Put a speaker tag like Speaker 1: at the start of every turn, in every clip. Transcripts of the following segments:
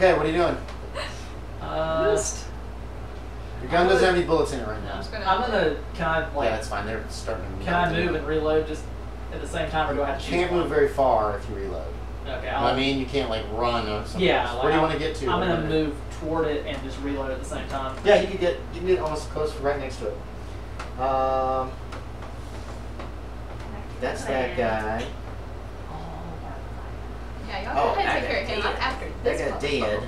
Speaker 1: Okay, what are you doing? Your gun doesn't have any bullets in it right now.
Speaker 2: I'm gonna. Can I like?
Speaker 1: Yeah, that's fine. They're starting to.
Speaker 2: Can I move and reload just at the same time, or do I have to?
Speaker 1: You can't move very far if you reload.
Speaker 2: Okay.
Speaker 1: I mean, you can't like run or something.
Speaker 2: Yeah.
Speaker 1: Like,
Speaker 2: Like,
Speaker 1: where do you want to get to?
Speaker 2: I'm gonna move toward it and just reload at the same time.
Speaker 1: Yeah, you can get almost close, right next to it. That's that guy.
Speaker 3: Yeah, y'all can take care of him. I'm after this.
Speaker 1: That guy dead.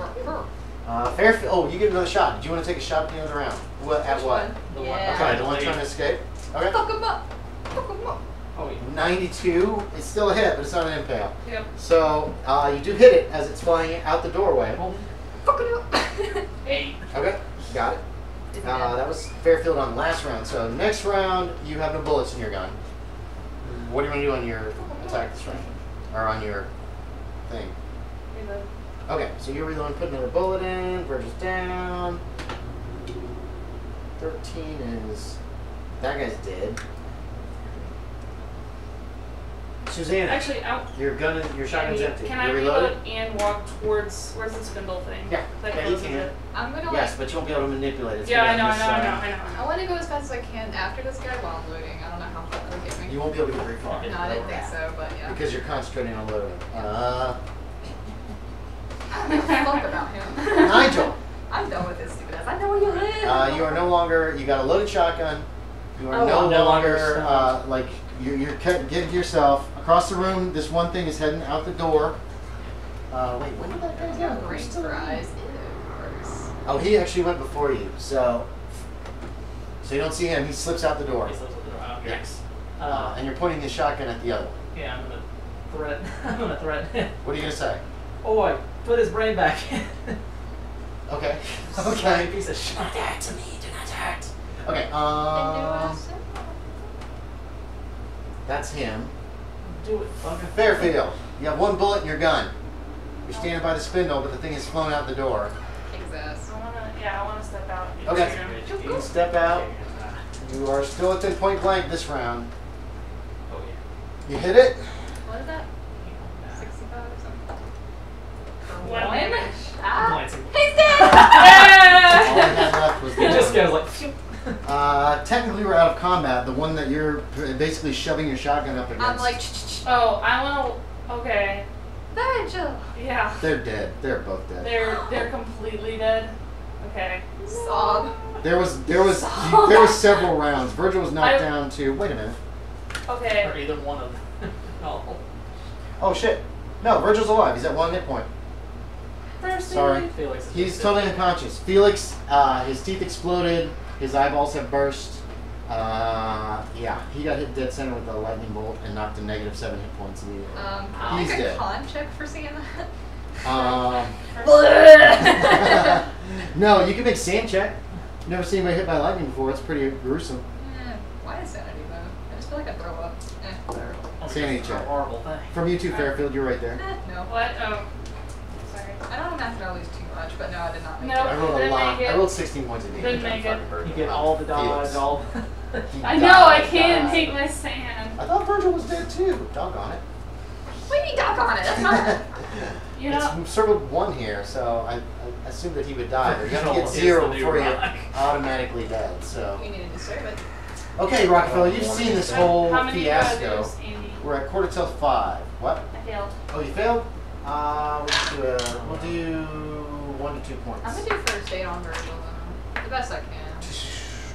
Speaker 1: Fairfield. Oh, you get another shot. Do you want to take a shot at the end of the round? At what?
Speaker 3: Yeah.
Speaker 1: Okay, the one trying to escape. Okay.
Speaker 3: Fuck him up. Fuck him up.
Speaker 2: Oh, yeah.
Speaker 1: 92. It's still a hit, but it's not an impale.
Speaker 3: Yep.
Speaker 1: So you do hit it as it's flying out the doorway.
Speaker 3: Fuck him up.
Speaker 2: 8.
Speaker 1: Okay, got it. That was Fairfield on the last round. So next round, you have no bullets in your gun. What do you want to do on your attack this round? Or on your thing?
Speaker 3: Reload.
Speaker 1: Okay, so you're reloading, put another bullet in, Virgil's down. 13 is... That guy's dead. Suzanna,
Speaker 4: Actually,
Speaker 1: your shotgun's empty.
Speaker 4: Can I reload and walk towards, where's the spindle thing?
Speaker 1: Yeah,
Speaker 4: That
Speaker 1: yeah, you
Speaker 4: closes
Speaker 1: can.
Speaker 4: it.
Speaker 3: I'm gonna
Speaker 1: Yes, but you won't be able to manipulate it.
Speaker 4: Yeah, I know.
Speaker 3: I want to go as fast as I can after this guy while I'm looting. I don't know how far that'll get me.
Speaker 1: You won't be able to get very far.
Speaker 3: No, I didn't think so, but yeah.
Speaker 1: Because you're concentrating on loading.
Speaker 3: Fuck about him.
Speaker 1: Nigel.
Speaker 3: I'm done with this stupid ass. I know where you live.
Speaker 1: You are no longer, you got a loaded shotgun. You are no longer, like, you're getting to yourself. Across the room, this one thing is heading out the door. Wait, when did that guy go?
Speaker 3: Brain fries. Ew, gross.
Speaker 1: Oh, he actually went before you, so you don't see him. He slips out the door.
Speaker 2: He slips out the door. Okay.
Speaker 1: Yes. And you're pointing the shotgun at the other one.
Speaker 2: Yeah, I'm gonna threaten. I'm gonna threaten.
Speaker 1: What are you gonna say?
Speaker 2: Boy, put his brain back in.
Speaker 1: Okay.
Speaker 2: Okay. Piece of shit.
Speaker 1: Do not hurt to me. Do not hurt. Okay. That's him.
Speaker 2: Do it, fucker.
Speaker 1: Fairfield. You have one bullet in your gun. You're standing by the spindle, but the thing has flown out the door.
Speaker 3: Kick his ass.
Speaker 4: I wanna step out.
Speaker 1: Okay. You can step out. You are still within point blank this round.
Speaker 2: Oh yeah.
Speaker 1: You hit it.
Speaker 3: What is that? 65 or something? For
Speaker 4: One.
Speaker 3: Ah!
Speaker 2: He's
Speaker 3: He's dead!
Speaker 1: All I had left was the
Speaker 2: He just
Speaker 1: one.
Speaker 2: goes like. Phew.
Speaker 1: Technically, we're out of combat. The one that you're basically shoving your shotgun up against.
Speaker 3: I'm like,
Speaker 4: Oh, I wanna. Okay.
Speaker 3: Nigel!
Speaker 4: Yeah.
Speaker 1: They're dead. They're both dead.
Speaker 4: They're completely dead. Okay.
Speaker 3: Sob.
Speaker 1: There was several rounds. Virgil was knocked down to. Wait a minute.
Speaker 4: Okay.
Speaker 2: Or either one of them. Oh.
Speaker 1: Oh shit! No, Virgil's alive. He's at 1 hit point. Sorry.
Speaker 2: Felix is
Speaker 1: He's
Speaker 2: dead.
Speaker 1: totally unconscious. Felix, his teeth exploded. His eyeballs have burst. Yeah, he got hit dead center with a lightning bolt and knocked to -7 hit points immediately.
Speaker 3: He's
Speaker 1: He's dead.
Speaker 3: con check for seeing that.
Speaker 1: No, you can make sand check. Never seen anybody hit by lightning before. It's pretty gruesome.
Speaker 3: Why is sanity though? I just feel like I throw up. Whatever.
Speaker 1: Sanity
Speaker 2: It's a
Speaker 1: check.
Speaker 2: horrible thing.
Speaker 1: From you too, Fairfield. You're right there.
Speaker 3: No.
Speaker 4: What? Oh. Sorry.
Speaker 3: I don't imagine I'll lose too much, but no, I did not make
Speaker 4: No.
Speaker 3: it.
Speaker 1: I rolled a
Speaker 4: Didn't
Speaker 1: lot.
Speaker 4: make it.
Speaker 1: I rolled 16 points of damage.
Speaker 4: Didn't
Speaker 1: on
Speaker 4: make
Speaker 1: fucking
Speaker 4: it.
Speaker 1: Virgil.
Speaker 2: You get all the dodge,
Speaker 1: Felix.
Speaker 2: all.
Speaker 1: He
Speaker 4: I know. I
Speaker 1: died.
Speaker 4: can't take my sand.
Speaker 1: I thought Virgil was dead too. Doggone it.
Speaker 3: What do you mean dock on it? That's not.
Speaker 4: You know.
Speaker 1: It's circled 1 here, so I assumed that he would die. But you have to
Speaker 2: Virgil
Speaker 1: get
Speaker 2: is
Speaker 1: 0
Speaker 2: the new
Speaker 1: before you're
Speaker 2: rock.
Speaker 1: automatically dead. So.
Speaker 3: You need to disturb it.
Speaker 1: Okay, Rockefeller, you've seen this whole
Speaker 4: How many
Speaker 1: fiasco.
Speaker 4: lose, Andy?
Speaker 1: We're at 4:45. What?
Speaker 4: I failed.
Speaker 1: Oh, you failed? We'll do 1 to 2 points.
Speaker 3: I'm gonna do first aid on Virgil though. The best I can.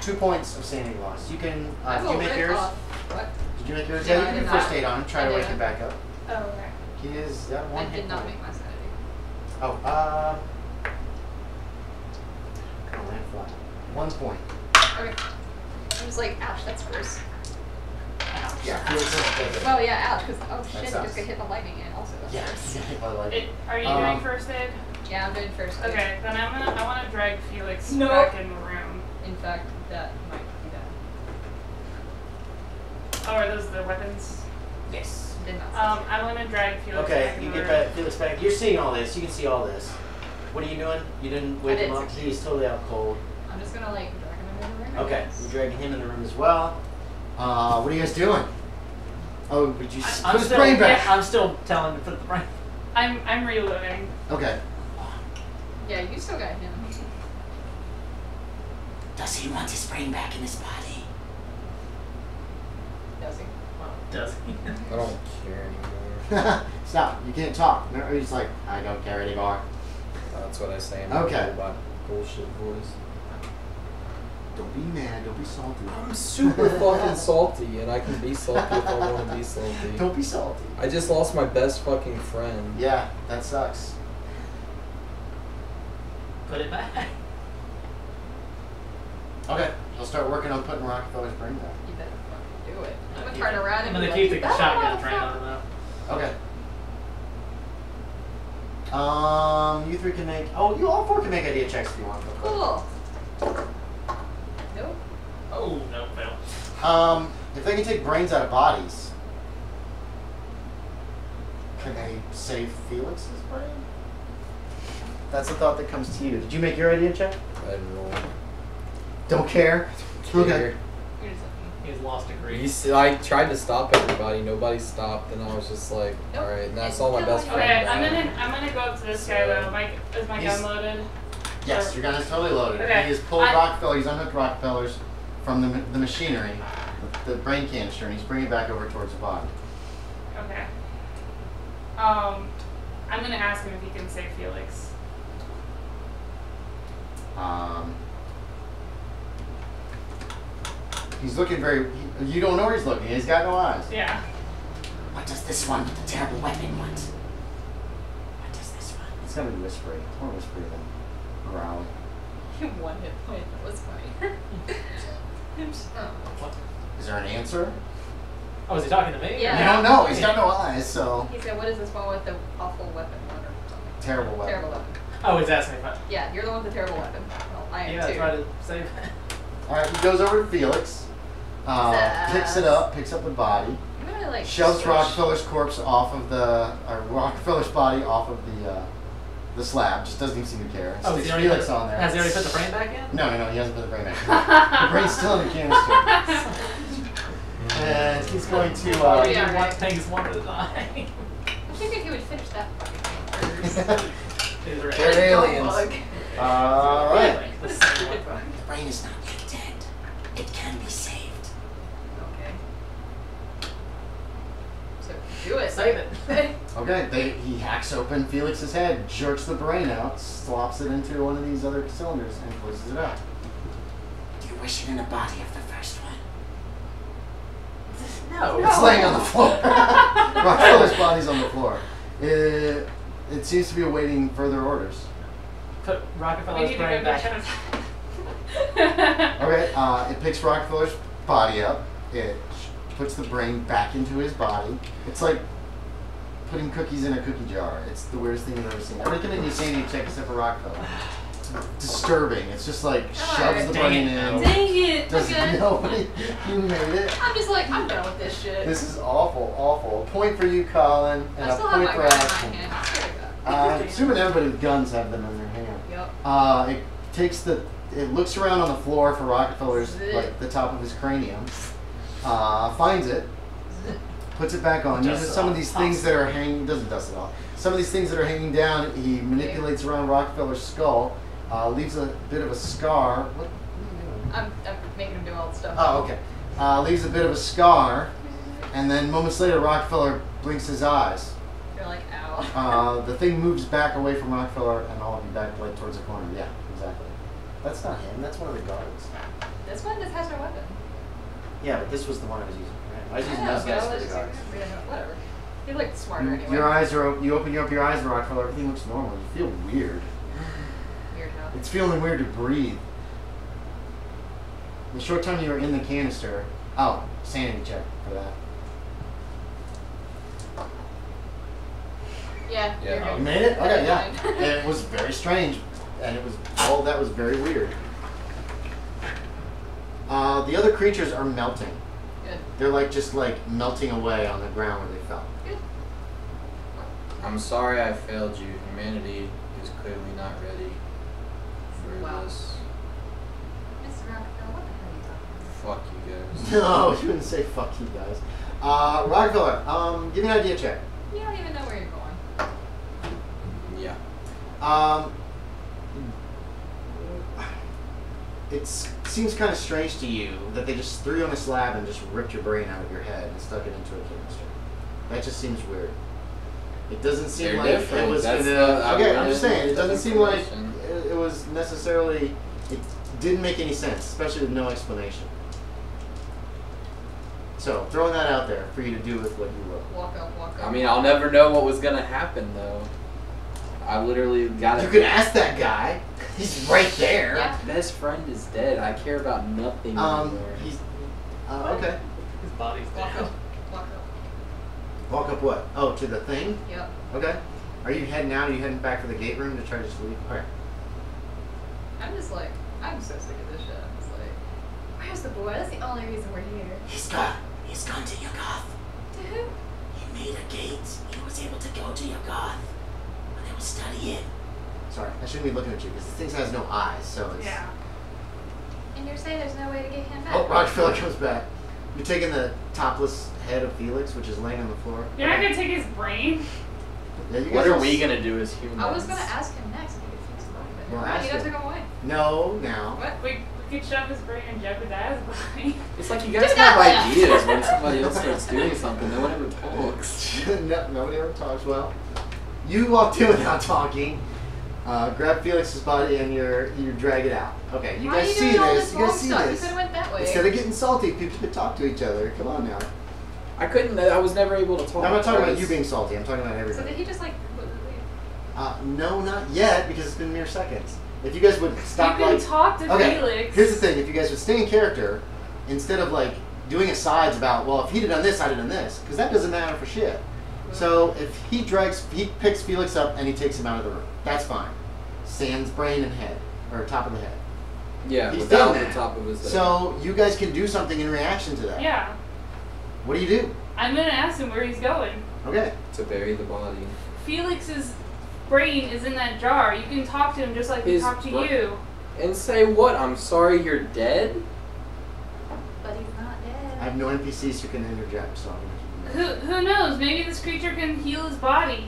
Speaker 1: 2 points of sanity loss. You can.
Speaker 3: I
Speaker 1: Did
Speaker 3: will
Speaker 1: you make
Speaker 3: rip
Speaker 1: yours?
Speaker 3: off- What?
Speaker 1: Did you make yours?
Speaker 3: No,
Speaker 1: Yeah,
Speaker 3: I
Speaker 1: you can
Speaker 3: did
Speaker 1: do
Speaker 3: not.
Speaker 1: first aid on him. Try
Speaker 3: I
Speaker 1: to wake
Speaker 3: didn't.
Speaker 1: him back up.
Speaker 4: Oh, okay.
Speaker 1: He is that one.
Speaker 3: I
Speaker 1: hit
Speaker 3: did not
Speaker 1: point.
Speaker 3: make my sanity.
Speaker 1: Oh, land flat. 1 point.
Speaker 3: Okay. I was like, ouch, that's worse.
Speaker 1: Yeah, Felix is dead.
Speaker 3: Well, yeah, ouch, because oh shit, I
Speaker 1: sucks.
Speaker 3: just got hit by lightning and also that's
Speaker 1: Yeah,
Speaker 3: worse.
Speaker 1: you got hit by lightning.
Speaker 4: Are you doing first aid?
Speaker 3: Yeah, I'm doing first aid.
Speaker 4: Okay, then I want to drag Felix
Speaker 3: No.
Speaker 4: back in the room.
Speaker 3: In fact, that might be that.
Speaker 4: Oh, are those the weapons?
Speaker 1: Yes.
Speaker 3: Did not see
Speaker 4: I want to drag Felix
Speaker 1: Okay,
Speaker 4: back in
Speaker 1: you
Speaker 4: the
Speaker 1: get
Speaker 4: room.
Speaker 1: back, Felix back. You're seeing all this. You can see all this. What are you doing? You didn't wake him
Speaker 3: did
Speaker 1: up.
Speaker 3: succeed.
Speaker 1: He's totally out cold.
Speaker 3: I'm just gonna like drag him into the room. I
Speaker 1: Okay,
Speaker 3: guess.
Speaker 1: you're dragging him in the room as well. What are you guys doing? Oh, would you
Speaker 2: I'm
Speaker 1: put his
Speaker 2: still,
Speaker 1: brain back?
Speaker 2: I'm still telling him to put the brain.
Speaker 4: I'm reloading.
Speaker 1: Okay.
Speaker 3: Yeah, you still got him.
Speaker 1: Does he want his brain back in his body?
Speaker 3: Does he?
Speaker 2: Well, does he?
Speaker 5: I don't care anymore.
Speaker 1: Stop. You can't talk. He's like, I don't care anymore.
Speaker 5: That's what I say in
Speaker 1: Okay.
Speaker 5: my robot bullshit voice.
Speaker 1: Don't be mad. Don't be salty.
Speaker 5: I'm super fucking salty, and I can be salty if I want to be salty.
Speaker 1: Don't be salty.
Speaker 5: I just lost my best fucking friend.
Speaker 1: Yeah, that sucks.
Speaker 2: Put it back.
Speaker 1: Okay, he'll start working on putting Rockefeller's brain back.
Speaker 3: You better fucking do it. I'm gonna
Speaker 2: Keep
Speaker 3: turn
Speaker 2: it.
Speaker 3: around and
Speaker 2: I'm
Speaker 3: be
Speaker 2: gonna
Speaker 3: like,
Speaker 2: keep the
Speaker 3: "Ah,
Speaker 2: shotgun trained
Speaker 3: fuck."
Speaker 2: on him though.
Speaker 1: You three can make. Oh, you all four can make idea checks if you want.
Speaker 3: Cool. Nope.
Speaker 2: Oh, no, fail.
Speaker 1: If they can take brains out of bodies, can they save Felix's brain? That's a thought that comes to you. Did you make your idea check?
Speaker 5: I don't know.
Speaker 1: Don't care. Okay.
Speaker 3: You're just
Speaker 2: He's lost a grade.
Speaker 5: I tried to stop everybody. Nobody stopped, and I was just like,
Speaker 3: Nope.
Speaker 5: all right. And I saw my best friend.
Speaker 4: Okay,
Speaker 5: die.
Speaker 4: I'm gonna go up to this guy though. Is my
Speaker 1: He's-
Speaker 4: gun loaded?
Speaker 1: Yes, your gun is totally loaded.
Speaker 4: Okay.
Speaker 1: He has pulled Rockefeller. He's unhooked Rockefellers from the machinery, the brain canister, and he's bringing it back over towards the body.
Speaker 4: Okay. I'm gonna ask him if he can save Felix.
Speaker 1: He's looking very. You don't know where he's looking. He's got no eyes.
Speaker 4: Yeah.
Speaker 1: What does this one with the terrible weapon want? What does this one? It's gonna be whispering. It's more whispering than growling.
Speaker 3: one hit point. That was funny.
Speaker 2: What?
Speaker 1: Is there an answer?
Speaker 2: Oh, is he talking to me?
Speaker 3: Yeah.
Speaker 1: You don't know. He's got no eyes, so.
Speaker 3: He said, "What is this one with the awful weapon one or something?"
Speaker 1: Terrible weapon.
Speaker 3: Terrible weapon.
Speaker 2: Oh, he's asking if I.
Speaker 3: Yeah, you're the one with the terrible weapon. Well, I am
Speaker 2: Yeah,
Speaker 3: too.
Speaker 2: try to save it.
Speaker 1: Alright, he goes over to Felix, picks it up, picks up the body,
Speaker 3: I'm gonna like
Speaker 1: shoves
Speaker 3: squish-
Speaker 1: Rockefeller's corpse off of Rockefeller's body off of the slab, just doesn't even seem to care.
Speaker 2: Oh,
Speaker 1: Sticks
Speaker 2: has he already
Speaker 1: Felix
Speaker 2: put,
Speaker 1: on there.
Speaker 2: Has he already put the brain back in?
Speaker 1: No, he hasn't put the brain back. The brain's still in the canister. And he's going to,
Speaker 3: Yeah,
Speaker 2: He
Speaker 3: right.
Speaker 2: wants things one at a time.
Speaker 3: I figured he would finish that fucking thing first.
Speaker 2: He's right.
Speaker 5: They're aliens.
Speaker 3: Dog.
Speaker 1: alright.
Speaker 2: Really? The same one.
Speaker 1: The brain is not yet dead. It can be saved.
Speaker 3: Okay. So do it.
Speaker 2: Save it.
Speaker 1: Okay, he hacks open Felix's head, jerks the brain out, slops it into one of these other cylinders, and closes it out. Do you wish it in the body of the first one?
Speaker 2: No.
Speaker 1: It's laying on the floor. Rockefeller's body's on the floor. It seems to be awaiting further orders.
Speaker 2: Put
Speaker 4: We
Speaker 2: Rockefeller's
Speaker 4: need to
Speaker 2: brain
Speaker 4: go back
Speaker 2: back.
Speaker 1: Okay, it picks Rockefeller's body up. It puts the brain back into his body. It's like putting cookies in a cookie jar. It's the weirdest thing I've ever seen. Everything in sanity check except for Rockefeller. Disturbing. It's just like shoves the
Speaker 2: Dang
Speaker 1: brain
Speaker 2: it.
Speaker 1: in.
Speaker 3: Dang it.
Speaker 1: Doesn't
Speaker 3: Okay.
Speaker 1: nobody. You made it.
Speaker 3: I'm just like, I'm done with this shit.
Speaker 1: This is awful, awful. A point for you, Collin, and
Speaker 3: I
Speaker 1: a
Speaker 3: still have
Speaker 1: point
Speaker 3: my
Speaker 1: for
Speaker 3: gun in my
Speaker 1: Ashton.
Speaker 3: hand. I swear to God.
Speaker 1: Assuming everybody with guns have them in their hand.
Speaker 3: Yep.
Speaker 1: It takes it looks around on the floor for Rockefeller's,
Speaker 3: Zit.
Speaker 1: like the top of his cranium, finds it, puts it back on,
Speaker 2: Dusts
Speaker 1: uses
Speaker 2: it
Speaker 1: some of
Speaker 2: off.
Speaker 1: these things that are hanging, doesn't dust it off, some of these things that are hanging down, he manipulates around Rockefeller's skull, leaves a bit of a scar. What are you doing?
Speaker 3: I'm making him do all the stuff.
Speaker 1: Oh, okay. Leaves a bit of a scar, and then moments later Rockefeller blinks his eyes.
Speaker 3: You're like, ow.
Speaker 1: The thing moves back away from Rockefeller and all of you back like towards the corner. Yeah, exactly. That's not him. That's one of the guards.
Speaker 3: This one, this has no weapon.
Speaker 1: Yeah, but this was the one I was using. I was using
Speaker 3: I know,
Speaker 1: those guys
Speaker 3: but
Speaker 1: for the guards.
Speaker 3: whatever. You look smarter anyway.
Speaker 1: Your eyes are open. You open up your eyes to Rockefeller. Everything looks normal. You feel weird.
Speaker 3: Weird how.
Speaker 1: It's feeling weird to breathe. The short time you were in the canister. Oh, sanity check for that.
Speaker 3: Yeah.
Speaker 5: Yeah,
Speaker 3: you're
Speaker 1: You
Speaker 3: good.
Speaker 1: made it? Okay,
Speaker 3: Fine.
Speaker 1: yeah. It was very strange, and it was all that was very weird. The other creatures are melting.
Speaker 3: Good.
Speaker 1: They're like just like melting away on the ground where they fell.
Speaker 3: Good.
Speaker 5: I'm sorry I failed you. Humanity is clearly not ready for
Speaker 3: Wow.
Speaker 5: this.
Speaker 3: Mr. Rockefeller, what the hell are you talking
Speaker 5: Fuck you guys.
Speaker 1: No, you wouldn't say fuck you guys. Rockefeller, give me an idea check.
Speaker 3: about? You don't even know where you're going.
Speaker 5: Yeah.
Speaker 1: It seems kind of strange to you that they just threw you on a slab and just ripped your brain out of your head and stuck it into a canister. That just seems weird. It doesn't seem
Speaker 5: They're
Speaker 1: like
Speaker 5: different.
Speaker 1: it was
Speaker 5: That's
Speaker 1: gonna.
Speaker 5: the-
Speaker 1: Okay,
Speaker 5: I
Speaker 1: I'm just
Speaker 5: really
Speaker 1: saying. It
Speaker 5: want
Speaker 1: doesn't
Speaker 5: that
Speaker 1: seem like
Speaker 5: information.
Speaker 1: it was necessarily. It didn't make any sense, especially with no explanation. So throwing that out there for you to do with what you will.
Speaker 3: Walk up, walk up.
Speaker 5: I mean, I'll never know what was gonna happen though. I literally got
Speaker 1: You
Speaker 5: it.
Speaker 1: could ask that guy. He's right there.
Speaker 3: Yeah.
Speaker 5: Best friend is dead. I care about nothing anymore.
Speaker 1: He's. Okay.
Speaker 2: His body's
Speaker 3: Walk
Speaker 2: dead.
Speaker 3: up, walk up.
Speaker 1: Walk up what? Oh, to the thing?
Speaker 3: Yep.
Speaker 1: Okay. Are you heading out? Are you heading back for the gate room to try to just leave? Alright.
Speaker 3: I'm just like, I'm so sick of this shit. I'm just like, where's the boy? That's the only reason we're here.
Speaker 1: He's gone to Yuggoth.
Speaker 3: To who?
Speaker 1: He made a gate. He was able to go to Yuggoth. When they were studying. Sorry, I shouldn't be looking at you because this thing has no eyes, so it's.
Speaker 4: Yeah.
Speaker 3: And you're saying there's no way to get him back?
Speaker 1: Oh, Rockefeller comes back. You're taking the topless head of Felix, which is laying on the floor.
Speaker 4: You're not gonna take his brain?
Speaker 1: Yeah, you guys
Speaker 5: What are
Speaker 1: all
Speaker 5: we
Speaker 1: s-
Speaker 5: gonna do as humans?
Speaker 3: I was gonna ask him next if he could fix his body, but
Speaker 1: Well,
Speaker 3: never mind,
Speaker 1: ask
Speaker 3: you guys
Speaker 1: him.
Speaker 3: took him away.
Speaker 1: No, now.
Speaker 3: What?
Speaker 4: We could shove his brain and jeopardize his body.
Speaker 5: It's like you
Speaker 3: Do
Speaker 5: guys
Speaker 3: that
Speaker 5: have
Speaker 3: one.
Speaker 5: ideas when somebody else starts doing something. No one ever talks.
Speaker 1: No, nobody ever talks. Well, you walked in without talking. Grab Felix's body and you drag it out. Okay, you
Speaker 3: Why are
Speaker 1: guys
Speaker 3: you
Speaker 1: see
Speaker 3: doing all
Speaker 1: this.
Speaker 3: this
Speaker 1: You guys
Speaker 3: wrong
Speaker 1: see
Speaker 3: stuff? You
Speaker 1: this.
Speaker 3: could have went that way.
Speaker 1: Instead of getting salty, people could talk to each other. Come on now.
Speaker 5: I couldn't. I was never able to talk.
Speaker 1: I'm not talking
Speaker 5: I
Speaker 1: about
Speaker 5: was-
Speaker 1: you being salty. I'm talking about
Speaker 3: So
Speaker 1: everybody.
Speaker 3: did he just like completely leave?
Speaker 1: No, not yet, because it's been mere seconds. If you guys would stop,
Speaker 4: you can
Speaker 1: like,
Speaker 4: talk to
Speaker 1: okay,
Speaker 4: Felix.
Speaker 1: here's the thing: if you guys would stay in character, instead of like doing asides about, well, if he'd have done this, I'd have done this, because that doesn't matter for shit. So if he picks Felix up and he takes him out of the room, that's fine. Sans brain and head, or top of the head.
Speaker 5: Yeah,
Speaker 1: He's
Speaker 5: without
Speaker 1: done
Speaker 5: the
Speaker 1: that.
Speaker 5: top of his head.
Speaker 1: So you guys can do something in reaction to that.
Speaker 4: Yeah.
Speaker 1: What do you do?
Speaker 4: I'm gonna ask him where he's going.
Speaker 1: Okay.
Speaker 5: To bury the body.
Speaker 4: Felix's brain is in that jar. You can talk to him just like we
Speaker 5: His
Speaker 4: talk to
Speaker 5: bra-
Speaker 4: you.
Speaker 5: And say what? I'm sorry you're dead?
Speaker 3: But he's not
Speaker 1: I
Speaker 3: dead.
Speaker 1: have no NPCs who can interject, so I'm gonna
Speaker 4: Who knows? Maybe this creature can heal his body.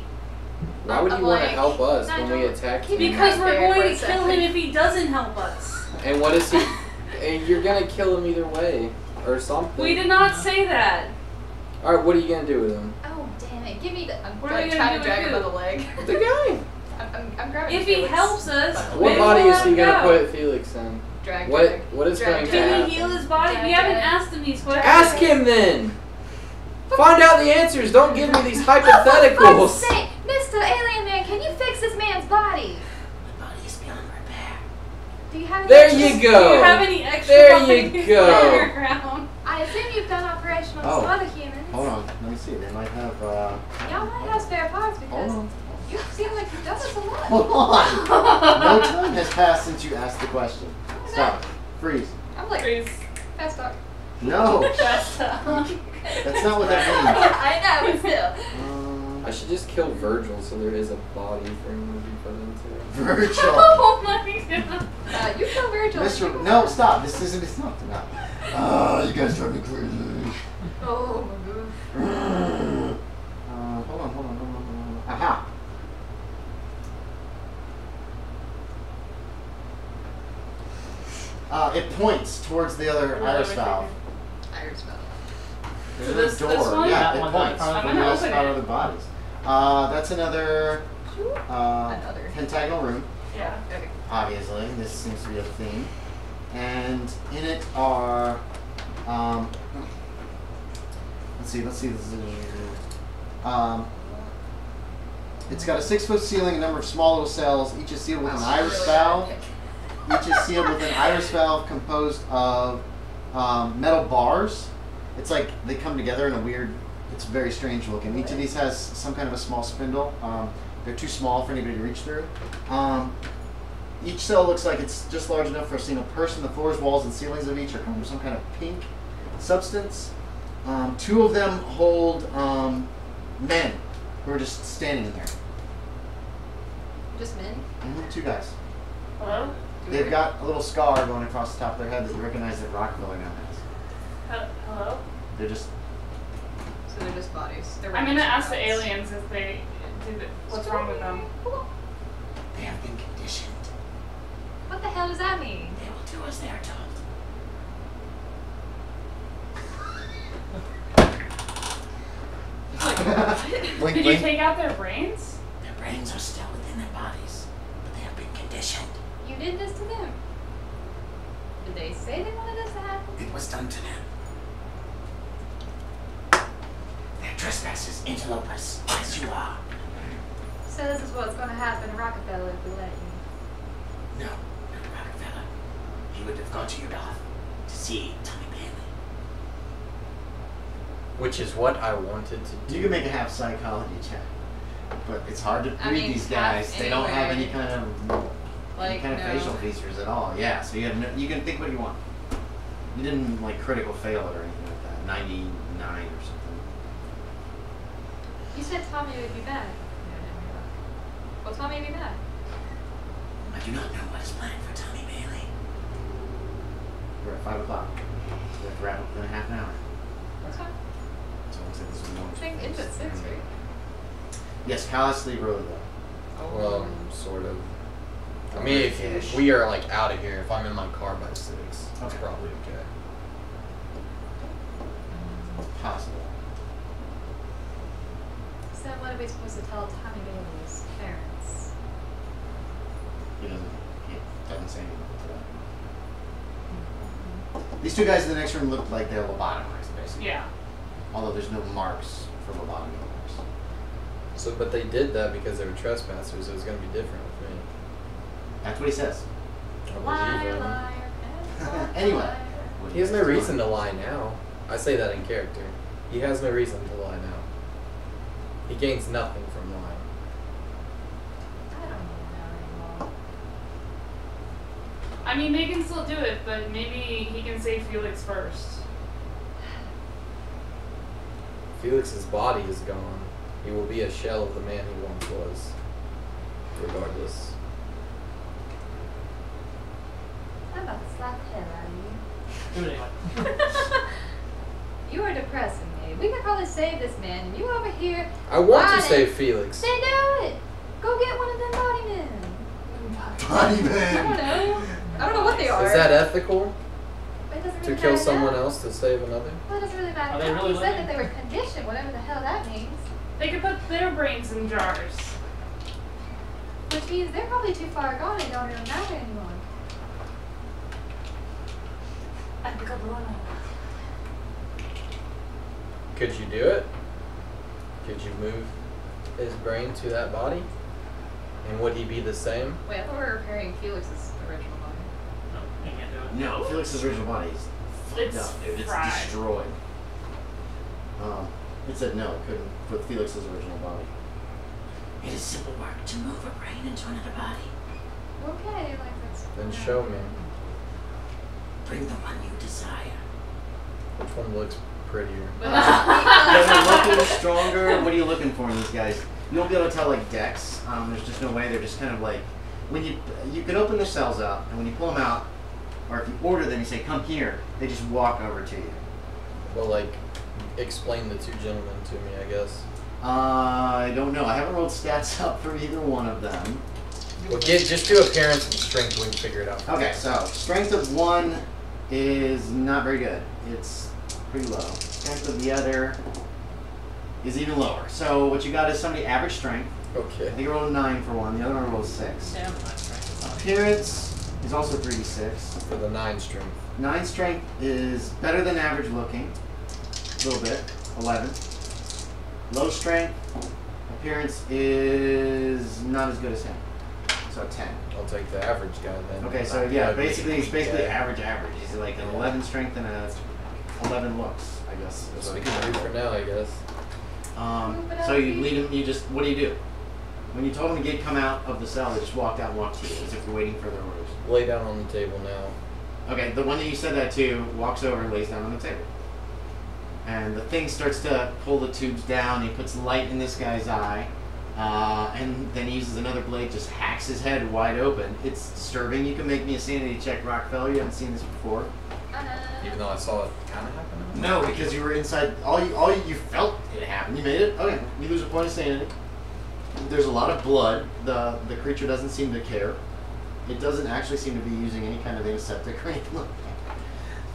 Speaker 5: Why would
Speaker 3: I'm
Speaker 5: you want to
Speaker 3: like,
Speaker 5: help us when we
Speaker 3: Nigel,
Speaker 5: attack
Speaker 3: keep
Speaker 5: him?
Speaker 3: it
Speaker 4: Because
Speaker 3: right
Speaker 4: we're
Speaker 3: there for
Speaker 4: going
Speaker 3: a
Speaker 4: to kill
Speaker 3: second.
Speaker 4: him if he doesn't help us.
Speaker 5: And what is he? And you're gonna kill him either way, or something.
Speaker 4: We did not say that.
Speaker 5: All right, what are you gonna do with him?
Speaker 3: Oh damn it! Give me the. I'm
Speaker 4: What are we
Speaker 3: like
Speaker 4: gonna
Speaker 3: trying
Speaker 4: do
Speaker 3: to drag
Speaker 4: with
Speaker 3: him by
Speaker 4: who?
Speaker 3: the leg.
Speaker 5: The guy.
Speaker 3: I'm grabbing.
Speaker 4: If he
Speaker 3: Felix.
Speaker 4: helps us,
Speaker 5: What
Speaker 4: maybe
Speaker 5: body
Speaker 4: we'll
Speaker 5: is he
Speaker 4: let him
Speaker 5: gonna
Speaker 4: go.
Speaker 5: put Felix in?
Speaker 3: Drag.
Speaker 5: What?
Speaker 3: drag.
Speaker 5: What is
Speaker 3: Drag,
Speaker 5: going to
Speaker 3: drag.
Speaker 4: Can
Speaker 5: happen?
Speaker 4: he heal his body?
Speaker 3: Drag,
Speaker 4: We haven't
Speaker 3: drag.
Speaker 4: asked him these questions.
Speaker 5: Ask him then. Find out the answers. Don't give me these
Speaker 3: For fuck's
Speaker 5: hypotheticals.
Speaker 3: sake, Mr. Alien Man, can you fix this man's body?
Speaker 1: My body is beyond repair.
Speaker 3: Do you have any
Speaker 5: There
Speaker 3: extras?
Speaker 5: you
Speaker 4: Do
Speaker 5: go.
Speaker 4: you have any extra
Speaker 5: There
Speaker 4: bodies
Speaker 5: you go.
Speaker 4: lying around?
Speaker 3: I assume you've done operation on
Speaker 1: Oh.
Speaker 3: some other humans.
Speaker 1: Hold on, let me see. They might have.
Speaker 3: Y'all might have spare parts
Speaker 1: Hold
Speaker 3: because
Speaker 1: on.
Speaker 3: you seem like you've done this a lot.
Speaker 1: Hold on. No time has passed since you asked the question. Stop. Freeze.
Speaker 3: I'm like,
Speaker 4: Freeze.
Speaker 3: fast talk.
Speaker 1: No.
Speaker 4: That's
Speaker 1: That's not what that means.
Speaker 3: I know, but still.
Speaker 5: I should just kill Virgil so there is a body for him to be put into.
Speaker 1: Virgil.
Speaker 4: Oh my god.
Speaker 3: You kill Virgil.
Speaker 1: Mr. No, stop. This isn't. It's not. You guys drive me crazy.
Speaker 3: Oh my god.
Speaker 1: Hold on. Aha. It points towards the other iris valve.
Speaker 3: Iris valve.
Speaker 1: There's
Speaker 4: So
Speaker 1: another
Speaker 4: this
Speaker 1: door.
Speaker 4: one?
Speaker 1: Yeah,
Speaker 2: That
Speaker 1: it
Speaker 2: one,
Speaker 1: points.
Speaker 2: I'm
Speaker 4: gonna
Speaker 1: Yes,
Speaker 4: open
Speaker 1: not
Speaker 4: it.
Speaker 1: other bodies. That's another
Speaker 3: Another.
Speaker 1: pentagonal room.
Speaker 4: Yeah.
Speaker 3: Okay.
Speaker 1: Obviously, this seems to be a theme. And in it are, let's see. This is, it's got a 6-foot ceiling, a number of small little cells. Each is sealed with an iris
Speaker 3: Really
Speaker 1: valve.
Speaker 3: bad.
Speaker 1: Each is sealed with an iris valve composed of metal bars. It's like they come together in a weird. It's very strange looking. Each of these has some kind of a small spindle. They're too small for anybody to reach through. Each cell looks like it's just large enough for a single person. The floors, walls, and ceilings of each are covered with some kind of pink substance. 2 of them hold men who are just standing in there.
Speaker 3: Just men?
Speaker 1: 2 guys.
Speaker 4: Hello?
Speaker 1: They've got a little scar going across the top of their head that you recognize that Rockefeller now has.
Speaker 4: Hello?
Speaker 1: They're just.
Speaker 3: So they're just bodies. They're
Speaker 4: I'm gonna
Speaker 3: random
Speaker 4: ask the
Speaker 3: bodies.
Speaker 4: aliens if they what's wrong with them.
Speaker 1: They have been conditioned
Speaker 3: that mean?
Speaker 6: They will do as they are told.
Speaker 1: Blink,
Speaker 4: Did you
Speaker 1: blink.
Speaker 4: take out their brains?
Speaker 6: Their brains are still within their bodies, but they have been conditioned.
Speaker 3: You did this to them. Did they say they wanted this to happen?
Speaker 6: It was done to them. They're trespassers, interlopers, as you are.
Speaker 3: So this is what's going to happen to Rockefeller if we let you.
Speaker 6: No, not Rockefeller. He would have gone to your off to see Tommy Bailey.
Speaker 5: Which is what I wanted to do.
Speaker 1: You can make a half psychology check, but it's hard to
Speaker 3: I
Speaker 1: read
Speaker 3: mean,
Speaker 1: these guys. They don't have any
Speaker 3: anywhere.
Speaker 1: kind of
Speaker 3: Like, no.
Speaker 1: facial features at all. Yeah, so you have no, you can think what you want. You didn't like critical fail it or anything like that. 99 or something.
Speaker 3: You said Tommy would be back. Well, Tommy would be back.
Speaker 6: I do not know what is planned for Tommy Bailey.
Speaker 1: We're at 5 o'clock. So we have to wrap up in a half an hour.
Speaker 3: That's fine.
Speaker 1: So it looks like this is more.
Speaker 3: I think it's at 6, right?
Speaker 1: Yes, callously road though.
Speaker 5: Well, sort of. I mean, if we are like out of here, if I'm in my car by 6, it's
Speaker 1: Okay.
Speaker 5: probably okay.
Speaker 1: Possible.
Speaker 3: So what are we supposed to tell Tommy Bailey's parents?
Speaker 1: He doesn't say anything to that. These two guys in the next room look like they're lobotomized, basically.
Speaker 4: Yeah.
Speaker 1: Although there's no marks for lobotomy marks.
Speaker 5: So, but they did that because they were trespassers. It was going to be different with me.
Speaker 1: That's what he says.
Speaker 5: I believe
Speaker 3: Liar,
Speaker 5: him.
Speaker 3: liar, and
Speaker 1: Anyway.
Speaker 3: liar.
Speaker 1: What
Speaker 5: He has no
Speaker 1: guys doing?
Speaker 5: reason to lie now. I say that in character. He has no reason to lie now. He gains nothing from lying.
Speaker 3: I don't even know anymore.
Speaker 4: I mean, they can still do it, but maybe he can save Felix first.
Speaker 5: Felix's body is gone. He will be a shell of the man he once was. Regardless.
Speaker 3: I'm about to slap the hell out of
Speaker 2: Do it anyway.
Speaker 3: you. You are depressing me. We could probably save this man, and you over here.
Speaker 5: I want to
Speaker 3: whining.
Speaker 5: save Felix.
Speaker 3: Then do it. Go get one of them body men.
Speaker 1: Body
Speaker 3: I don't
Speaker 1: man.
Speaker 3: know. I don't know what they are.
Speaker 5: Is that ethical?
Speaker 3: But it doesn't
Speaker 5: To
Speaker 3: really
Speaker 5: kill
Speaker 3: matter
Speaker 5: someone
Speaker 3: now.
Speaker 5: else to save another?
Speaker 3: Well, it doesn't really matter.
Speaker 2: Are they
Speaker 3: now.
Speaker 2: really
Speaker 3: He said
Speaker 2: living?
Speaker 3: that they were conditioned, whatever the hell that means.
Speaker 4: They could put their brains in jars.
Speaker 3: Which means they're probably too far gone and don't even matter anymore.
Speaker 5: Could you do it? Could you move his brain to that body? And would he be the same?
Speaker 3: Wait, I thought we were repairing Felix's original body.
Speaker 2: No, you can't do it.
Speaker 1: No, Felix's original body is fucked
Speaker 4: It's
Speaker 1: up, dude. It's
Speaker 4: fried.
Speaker 1: destroyed. It said no, it couldn't put Felix's original body.
Speaker 6: It is simple work to move a brain into another body.
Speaker 3: Okay, like that's.
Speaker 5: Then show me.
Speaker 6: Bring the one you desire.
Speaker 5: Which one looks prettier?
Speaker 1: Does it look a little stronger? What are you looking for in these guys? You won't be able to tell like decks. There's just no way. They're just kind of like when you can open their cells up, and when you pull them out, or if you order them, you say come here. They just walk over to you.
Speaker 5: Well, like, explain the two gentlemen to me, I guess.
Speaker 1: I don't know. I haven't rolled stats up for either one of them.
Speaker 5: Well, just do appearance and strength. We can figure it out.
Speaker 1: Okay, so strength of one is not very good. It's pretty low. Strength of the other is even lower. So what you got is somebody average strength. I
Speaker 5: Okay.
Speaker 1: think I rolled a 9 for one. The other one rolled a 6.
Speaker 2: Damn, that's right.
Speaker 1: Appearance is also 3d6.
Speaker 5: For the 9 strength.
Speaker 1: 9 strength is better than average looking. A little bit. 11. Low strength. Appearance is not as good as him. So 10.
Speaker 5: I'll take the average guy then.
Speaker 1: Okay, so
Speaker 5: Not
Speaker 1: yeah,
Speaker 5: the
Speaker 1: basically he's
Speaker 5: weak
Speaker 1: basically
Speaker 5: guy.
Speaker 1: average. He's like an 11 strength and a 11 looks, I guess. is
Speaker 5: That's
Speaker 1: what
Speaker 5: what we
Speaker 1: it
Speaker 5: can do
Speaker 1: comes
Speaker 5: for now, I guess.
Speaker 1: So you lead him. You just what do you do? When you told him to come out of the cell, they just walked out and walked to you as if you're waiting for their orders.
Speaker 5: Lay down on the table now.
Speaker 1: Okay, the one that you said that to walks over and lays down on the table. And the thing starts to pull the tubes down. He puts light in this guy's eye. And then he uses another blade, just hacks his head wide open. It's disturbing. You can make me a sanity check, Rockefeller. You haven't seen this before.
Speaker 5: Even though I saw it kind of happen.
Speaker 1: No, because you were inside. All you felt it happen. You made it. Okay, you lose a point of sanity. There's a lot of blood. The creature doesn't seem to care. It doesn't actually seem to be using any kind of antiseptic or anything like that.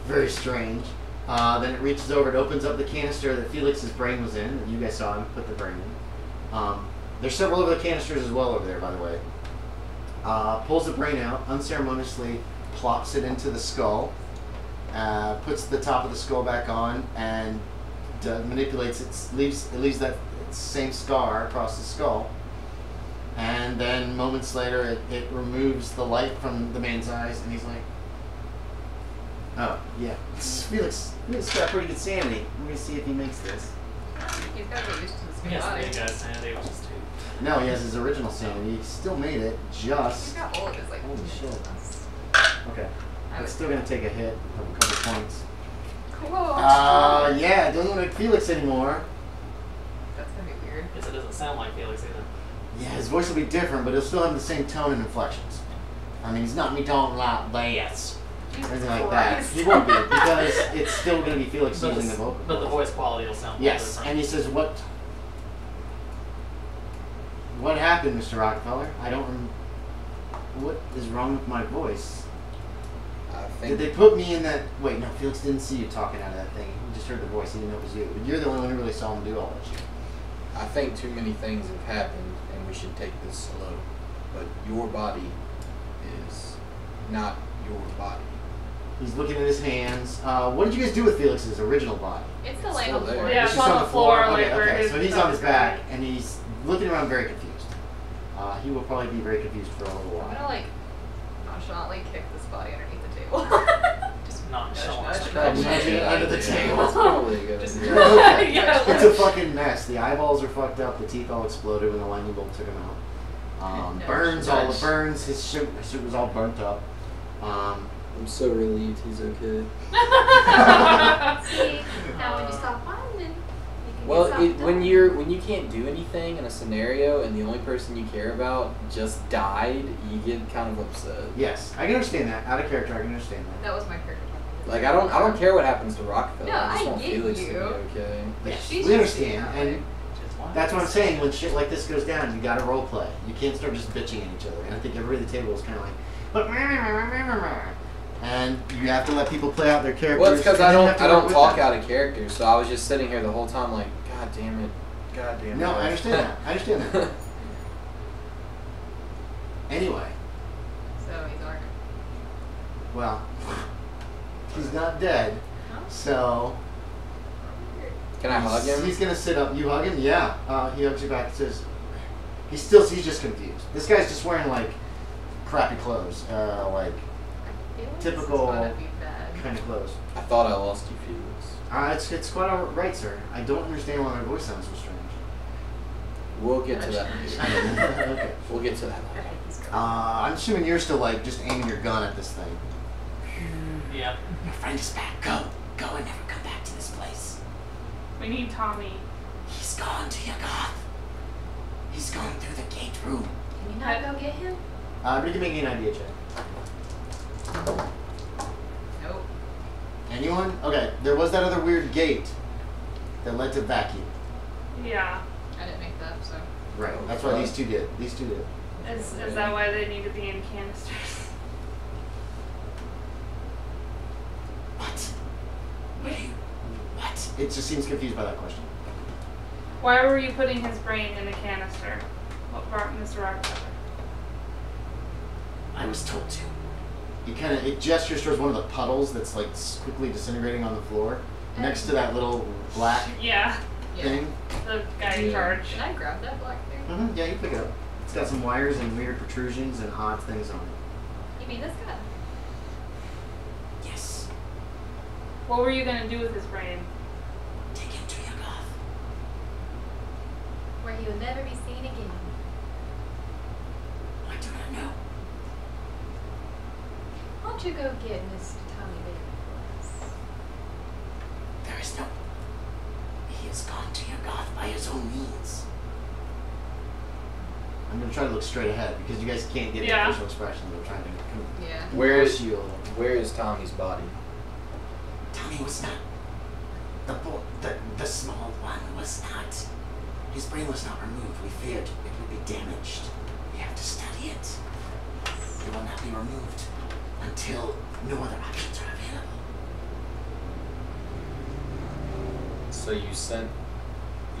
Speaker 1: Very strange. Then it reaches over, it opens up the canister that Felix's brain was in. You guys saw him put the brain in. There's several other canisters as well over there, by the way. Pulls the brain out, unceremoniously plops it into the skull, puts the top of the skull back on, and manipulates it. It leaves that same scar across the skull. And then moments later, it removes the light from the man's eyes, and he's like, "Oh yeah, Felix got pretty good sanity. We're gonna see if he makes this."
Speaker 3: He's got to get used to this new
Speaker 2: Yes,
Speaker 3: body.
Speaker 2: the guy's sanity was just 2.
Speaker 1: No, he has his original sanity. He still made it.
Speaker 3: He's
Speaker 1: Just
Speaker 3: got old. It's like,
Speaker 1: holy shit.
Speaker 3: that's-
Speaker 1: Okay,
Speaker 3: I
Speaker 1: it's
Speaker 3: would-
Speaker 1: still gonna take a hit of a couple points.
Speaker 3: Cool.
Speaker 1: Yeah, don't look like Felix anymore.
Speaker 3: That's gonna be weird.
Speaker 2: Guess it doesn't sound like Felix either.
Speaker 1: Yeah, his voice will be different, but he'll still have the same tone and inflections. I mean, he's not me talking like this or
Speaker 3: Jesus
Speaker 1: anything like that.
Speaker 3: Christ.
Speaker 1: He won't be because it's still going to be Felix
Speaker 2: But
Speaker 1: using
Speaker 2: the,
Speaker 1: the vocal.
Speaker 2: but the
Speaker 1: cords.
Speaker 2: voice quality will sound
Speaker 1: Yes,
Speaker 2: different.
Speaker 1: and he says, What happened, Mr. Rockefeller? I don't. What is wrong with my voice?
Speaker 5: I
Speaker 1: Did
Speaker 5: think
Speaker 1: they put me in that? Wait, no, Felix didn't see you talking out of that thing. He just heard the voice. He didn't know it was you. But you're the only one who really saw him do all that shit.
Speaker 5: I think too many things have happened, and we should take this slow. But your body is not your body.
Speaker 1: He's looking at his hands. What did you guys do with Felix's original body?
Speaker 3: It's the
Speaker 5: It's
Speaker 3: laying on the
Speaker 5: still
Speaker 3: floor.
Speaker 5: there.
Speaker 4: Yeah,
Speaker 1: It's
Speaker 4: it's
Speaker 1: just
Speaker 4: on the floor,
Speaker 1: Okay,
Speaker 4: like where
Speaker 1: okay.
Speaker 4: his
Speaker 1: So he's
Speaker 4: stuff
Speaker 1: on his
Speaker 4: is
Speaker 1: back,
Speaker 4: buried.
Speaker 1: and he's looking around very confused. He will probably be very confused for a little
Speaker 3: I'm
Speaker 1: while.
Speaker 3: gonna like nonchalantly kick this body underneath the table. Just
Speaker 2: Not
Speaker 3: nudge,
Speaker 2: showing
Speaker 3: nudge,
Speaker 2: us.
Speaker 3: nudge.
Speaker 1: Nudge it under the table.
Speaker 5: That's probably a good
Speaker 3: Just
Speaker 5: idea.
Speaker 3: nudge.
Speaker 4: Yeah.
Speaker 1: It's a fucking mess. The eyeballs are fucked up. The teeth all exploded when the lightning bolt took him out.
Speaker 3: Nudge,
Speaker 1: Burns, all the
Speaker 3: nudge.
Speaker 1: burns. His suit was all burnt up.
Speaker 5: I'm so relieved he's okay.
Speaker 3: See, now when you stop whining, you can
Speaker 5: Well,
Speaker 3: get
Speaker 5: when
Speaker 3: something
Speaker 5: you can't do anything in a scenario and the only person you care about just died, you get kind of upset.
Speaker 1: Yes, I can understand that. Out of character, I can understand
Speaker 3: done.
Speaker 1: that.
Speaker 3: That was my character.
Speaker 5: Like I don't care what happens to Rockefeller.
Speaker 3: No,
Speaker 5: I just
Speaker 3: I
Speaker 5: want
Speaker 3: get
Speaker 5: Felix to
Speaker 3: you.
Speaker 5: be okay.
Speaker 1: Yes,
Speaker 3: She's
Speaker 1: we
Speaker 3: just
Speaker 1: understand,
Speaker 3: being that
Speaker 1: and
Speaker 3: way.
Speaker 2: Just why?
Speaker 1: that's what I'm saying. When shit like this goes down, you gotta role play. You can't start just bitching at each other. And I think everybody at the table is kind of like, but and you have to let people play out their characters.
Speaker 5: Well, it's because
Speaker 1: and
Speaker 5: I
Speaker 1: then you
Speaker 5: don't
Speaker 1: have to work with
Speaker 5: talk
Speaker 1: them.
Speaker 5: out of character, so I was just sitting here the whole time like, God damn it, God damn it.
Speaker 1: No, I understand that. I understand that. Anyway,
Speaker 3: So he's alright.
Speaker 1: well, he's not dead, so
Speaker 5: Can I hug him?
Speaker 1: he's gonna sit up. You hug him? Yeah. He hugs you back. Says he's just confused. This guy's just wearing like crappy clothes, like
Speaker 3: I feel like
Speaker 1: Typical
Speaker 3: this is gonna be bad.
Speaker 1: kind of clothes.
Speaker 5: I thought I lost you, Felix.
Speaker 1: It's quite all right, sir. I don't understand why my voice sounds so strange.
Speaker 5: We'll get to that later.
Speaker 1: Okay.
Speaker 5: We'll get to that
Speaker 3: I
Speaker 5: later.
Speaker 3: think he's good.
Speaker 1: I'm assuming you're still like just aiming your gun at this thing.
Speaker 2: Yeah.
Speaker 6: Your friend is back. Go. Go and never come back to this place.
Speaker 4: We need Tommy.
Speaker 6: He's gone to Yagath. He's gone through the gate room.
Speaker 3: Can you not go get him?
Speaker 1: But you can make me an idea check.
Speaker 3: Nope.
Speaker 1: Anyone? Okay, there was that other weird gate that led to vacuum.
Speaker 4: Yeah.
Speaker 3: I didn't make that, so.
Speaker 1: Right. That's why these two did. These two did.
Speaker 4: Is that why they need to be in canisters?
Speaker 6: What? What are you? What?
Speaker 1: It just seems confused by that question.
Speaker 4: Why were you putting his brain in a canister, Mr. Rockefeller?
Speaker 6: I was told to.
Speaker 1: It gestures towards one of the puddles that's like quickly disintegrating on the floor, next to that little black
Speaker 4: Yeah,
Speaker 3: Yeah.
Speaker 1: thing.
Speaker 4: the guy in
Speaker 5: Yeah.
Speaker 4: charge.
Speaker 3: Can I grab that black thing?
Speaker 1: Yeah, you pick it up. It's got some wires and weird protrusions and odd things on it.
Speaker 3: You mean this guy?
Speaker 6: Yes.
Speaker 4: What were you gonna do with his brain?
Speaker 6: Take him to Yagath.
Speaker 3: Where he will never be seen again.
Speaker 6: I do not know.
Speaker 3: Why don't you go get Mr. Tommy Baby for us?
Speaker 6: There is no. He has gone to Yagath by his own means.
Speaker 1: I'm gonna try to look straight ahead because you guys can't get
Speaker 4: Yeah.
Speaker 1: any facial expressions. I'm trying to
Speaker 3: Yeah.
Speaker 5: Where is
Speaker 1: you?
Speaker 5: where is Tommy's body?
Speaker 6: Tommy was not. The small one was not. His brain was not removed. We feared it would be damaged. We have to study it. It will not be be removed until no other options are available.
Speaker 5: So you sent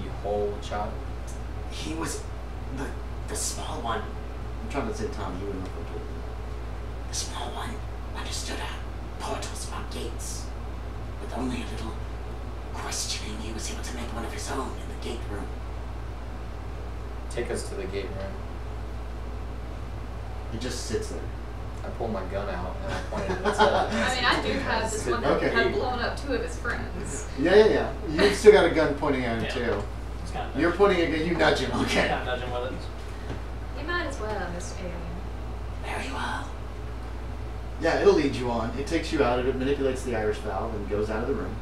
Speaker 5: the whole child?
Speaker 6: He was the small one.
Speaker 1: I'm trying to say Tommy, you wouldn't know what
Speaker 6: The small one understood portals or gates. With only a little questioning, he was able to make one of his own in the gate room.
Speaker 5: Take us to the gate room.
Speaker 1: It just sits there.
Speaker 5: I pull my gun out and I point it at its head.
Speaker 3: I mean, I do have this one that
Speaker 1: Okay.
Speaker 3: had blown up 2 of his friends.
Speaker 1: Yeah. You've still got a gun pointing at him
Speaker 2: Yeah.
Speaker 1: too.
Speaker 2: Just kind of
Speaker 1: You're pointing a gun. You nudge him. Okay.
Speaker 2: kind of nudge him with it.
Speaker 3: You might as well, Mr. Alien.
Speaker 6: Very well.
Speaker 1: Yeah, it'll lead you on. It takes you out. It manipulates the Irish valve and goes out of the room.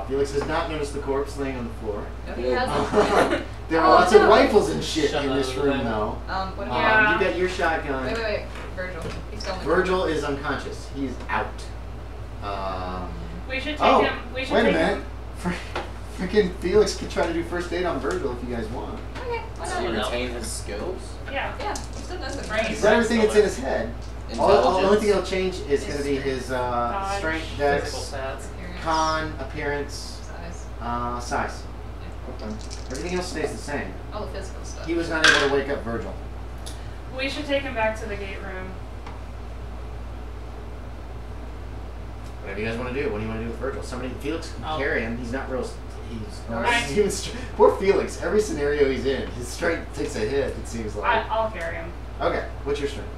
Speaker 1: Felix has not noticed the corpse laying on the floor.
Speaker 3: No, he hasn't.
Speaker 1: There are
Speaker 3: Oh,
Speaker 1: lots of
Speaker 3: no.
Speaker 1: rifles and shit
Speaker 2: Shut
Speaker 1: in
Speaker 2: up,
Speaker 1: this room,
Speaker 2: then.
Speaker 1: though.
Speaker 3: What
Speaker 4: Yeah.
Speaker 3: about...
Speaker 1: You got your shotgun.
Speaker 3: Wait. Virgil. He's still in the
Speaker 1: Virgil is unconscious. He's out.
Speaker 4: We should take
Speaker 1: Oh,
Speaker 4: him. We should
Speaker 1: wait a
Speaker 4: take
Speaker 1: minute.
Speaker 4: him.
Speaker 1: Freaking Felix could try to do first aid on Virgil if you guys want.
Speaker 3: Okay, why
Speaker 5: Does he
Speaker 3: not?
Speaker 5: retain his skills?
Speaker 4: Yeah.
Speaker 3: Yeah, he still knows the
Speaker 4: Right.
Speaker 1: He's got everything that's in his head. The only
Speaker 5: Intelligence?
Speaker 1: thing that'll change is going to be his strength,
Speaker 2: Physical
Speaker 1: dex,
Speaker 2: stats.
Speaker 1: con, appearance,
Speaker 3: Size.
Speaker 1: size.
Speaker 5: Okay.
Speaker 1: Everything else stays the same.
Speaker 3: All the physical stuff.
Speaker 1: He was not able to wake up Virgil.
Speaker 4: We should take him back to the gate room.
Speaker 1: Whatever you guys want to do. What do you want to do with Virgil? Felix can
Speaker 2: I'll-
Speaker 1: carry him. He's not real. He's not
Speaker 3: Alright.
Speaker 1: even poor Felix. Every scenario he's in, his strength takes a hit. It seems like.
Speaker 4: I'll carry him.
Speaker 1: Okay. What's your strength?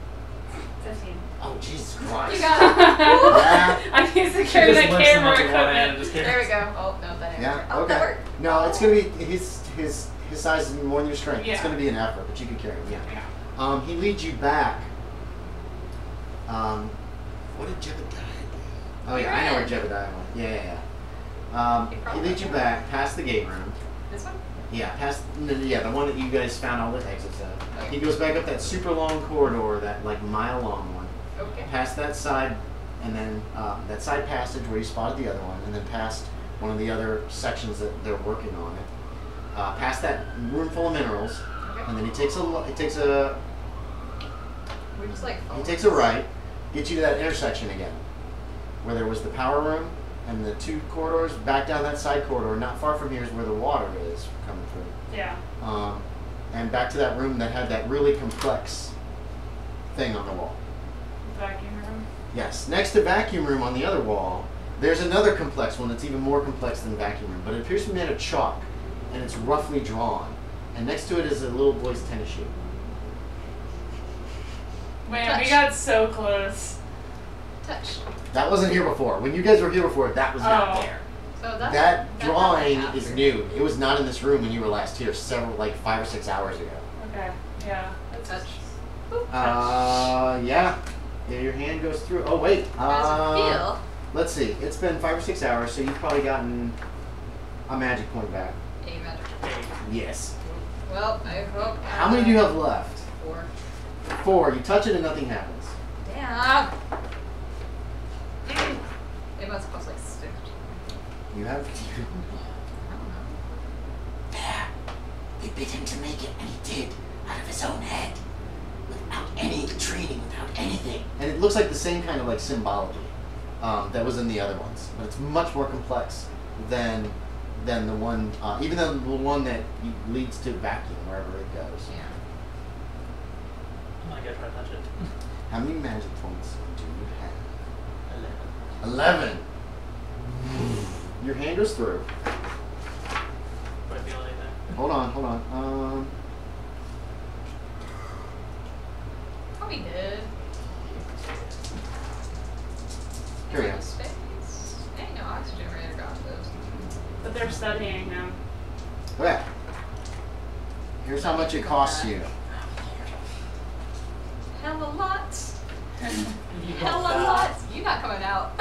Speaker 4: 15.
Speaker 1: Oh Jesus Christ!
Speaker 3: You got it.
Speaker 1: Yeah.
Speaker 4: I need to
Speaker 2: She
Speaker 4: carry
Speaker 2: just
Speaker 4: that
Speaker 2: lifts him
Speaker 4: camera
Speaker 2: up to one hand and
Speaker 4: equipment.
Speaker 2: just
Speaker 3: There we go. Oh, no, that didn't
Speaker 1: Yeah.
Speaker 3: work. Oh,
Speaker 1: Okay.
Speaker 3: that worked.
Speaker 1: No, it's gonna be his size is more than your strength. It's
Speaker 4: Yeah.
Speaker 1: gonna be an effort, but you can carry him. Yeah.
Speaker 4: Yeah.
Speaker 1: He leads you back. What did Jebediah do? Oh yeah, I know where Jebediah went. Yeah. He leads you back past the gate room.
Speaker 3: This one?
Speaker 1: Yeah, the one that you guys found all the exits of.
Speaker 3: Okay.
Speaker 1: He goes back up that super long corridor, that like mile long one,
Speaker 3: Okay.
Speaker 1: past that side, and then that side passage where you spotted the other one, and then past one of the other sections that they're working on it. Past that room full of minerals,
Speaker 3: Okay.
Speaker 1: and then he takes a
Speaker 3: We're just like...
Speaker 1: He takes a right, gets you to that intersection again, where there was the power room and the 2 corridors. Back down that side corridor, not far from here is where the water is coming through.
Speaker 4: Yeah.
Speaker 1: And back to that room that had that really complex thing on the wall.
Speaker 4: Vacuum room.
Speaker 1: Yes, next to vacuum room on the other wall, there's another complex one that's even more complex than the vacuum room, but it appears to be made of chalk, and it's roughly drawn. And next to it is a little boy's tennis shoe.
Speaker 4: Man, we
Speaker 3: Touch.
Speaker 4: got so close.
Speaker 3: Touch.
Speaker 1: That wasn't here before. When you guys were here before, that was not
Speaker 4: Oh.
Speaker 1: there.
Speaker 3: So
Speaker 1: That drawing
Speaker 3: happened
Speaker 1: is
Speaker 3: after.
Speaker 1: new. It was not in this room when you were last here, 5 or 6 hours ago.
Speaker 4: Okay. Yeah. That's
Speaker 3: Touch.
Speaker 1: Yeah. Your hand goes through. Oh wait.
Speaker 3: How does it feel?
Speaker 1: Let's see. It's been 5 or 6 hours, so you've probably gotten a magic point back.
Speaker 3: A magic.
Speaker 1: Yes.
Speaker 3: Well, I hope...
Speaker 1: How many do you have left?
Speaker 3: 4.
Speaker 1: 4. You touch it and nothing happens.
Speaker 3: Damn. It must cost like 6.
Speaker 1: You have.
Speaker 3: I don't know.
Speaker 6: There. They bid him to make it, and he did, out of his own head. Without any training, without anything.
Speaker 1: And it looks like the same kind of like symbology that was in the other ones, but it's much more complex than the one, even the one that leads to vacuum wherever it goes.
Speaker 3: Yeah.
Speaker 2: I'm gonna go try to touch it.
Speaker 1: How many magic points do you have?
Speaker 2: 11.
Speaker 1: 11. Your hand goes through.
Speaker 2: Do I feel anything?
Speaker 1: Hold on.
Speaker 3: Probably did.
Speaker 1: Carry on.
Speaker 3: Space. Ain't no oxygen ready to go to those.
Speaker 4: But they're studying him.
Speaker 1: Okay. Here's how much it costs you.
Speaker 3: Hell a lot.
Speaker 2: You
Speaker 3: Hell a
Speaker 2: won't
Speaker 3: lot.
Speaker 2: die.
Speaker 3: You're not coming out.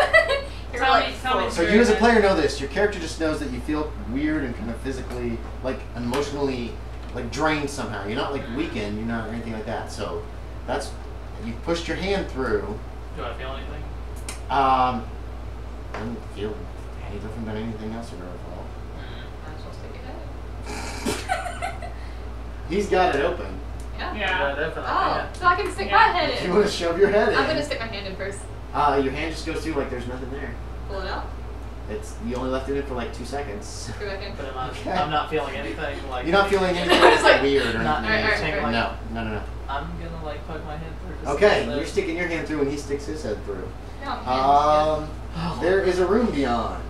Speaker 3: You're
Speaker 4: Tell
Speaker 3: like
Speaker 4: me- tell me.
Speaker 1: So you as a player know this. Your character just knows that you feel weird and kind of physically, like emotionally, like drained somehow. You're not like weakened. You're not anything like that. So that's you pushed your hand through.
Speaker 2: Do I feel anything?
Speaker 1: Doesn't feel any different than anything else you've ever felt.
Speaker 3: Might as well stick it out.
Speaker 1: He's got it open.
Speaker 3: Yeah.
Speaker 4: Yeah.
Speaker 2: Definitely.
Speaker 3: Oh, so I can stick
Speaker 4: Yeah.
Speaker 3: my head
Speaker 1: You
Speaker 3: in.
Speaker 1: want to shove your head in?
Speaker 3: I'm gonna stick my hand in first.
Speaker 1: Your hand just goes through like there's nothing there.
Speaker 3: Pull it out.
Speaker 1: It's you only left it in for like 2 seconds.
Speaker 3: Go back in.
Speaker 2: But I'm not,
Speaker 1: Okay.
Speaker 2: I'm not feeling anything like.
Speaker 1: You're not feeling anything
Speaker 3: It's like-
Speaker 1: weird or
Speaker 2: Not
Speaker 1: anything.
Speaker 2: anything
Speaker 3: Alright,
Speaker 2: like.
Speaker 1: No.
Speaker 2: I'm gonna like poke my head through. Just
Speaker 1: Okay,
Speaker 2: a little
Speaker 1: you're
Speaker 2: bit.
Speaker 1: sticking your hand through and he sticks his head through.
Speaker 3: No, I'm
Speaker 1: There is a room beyond.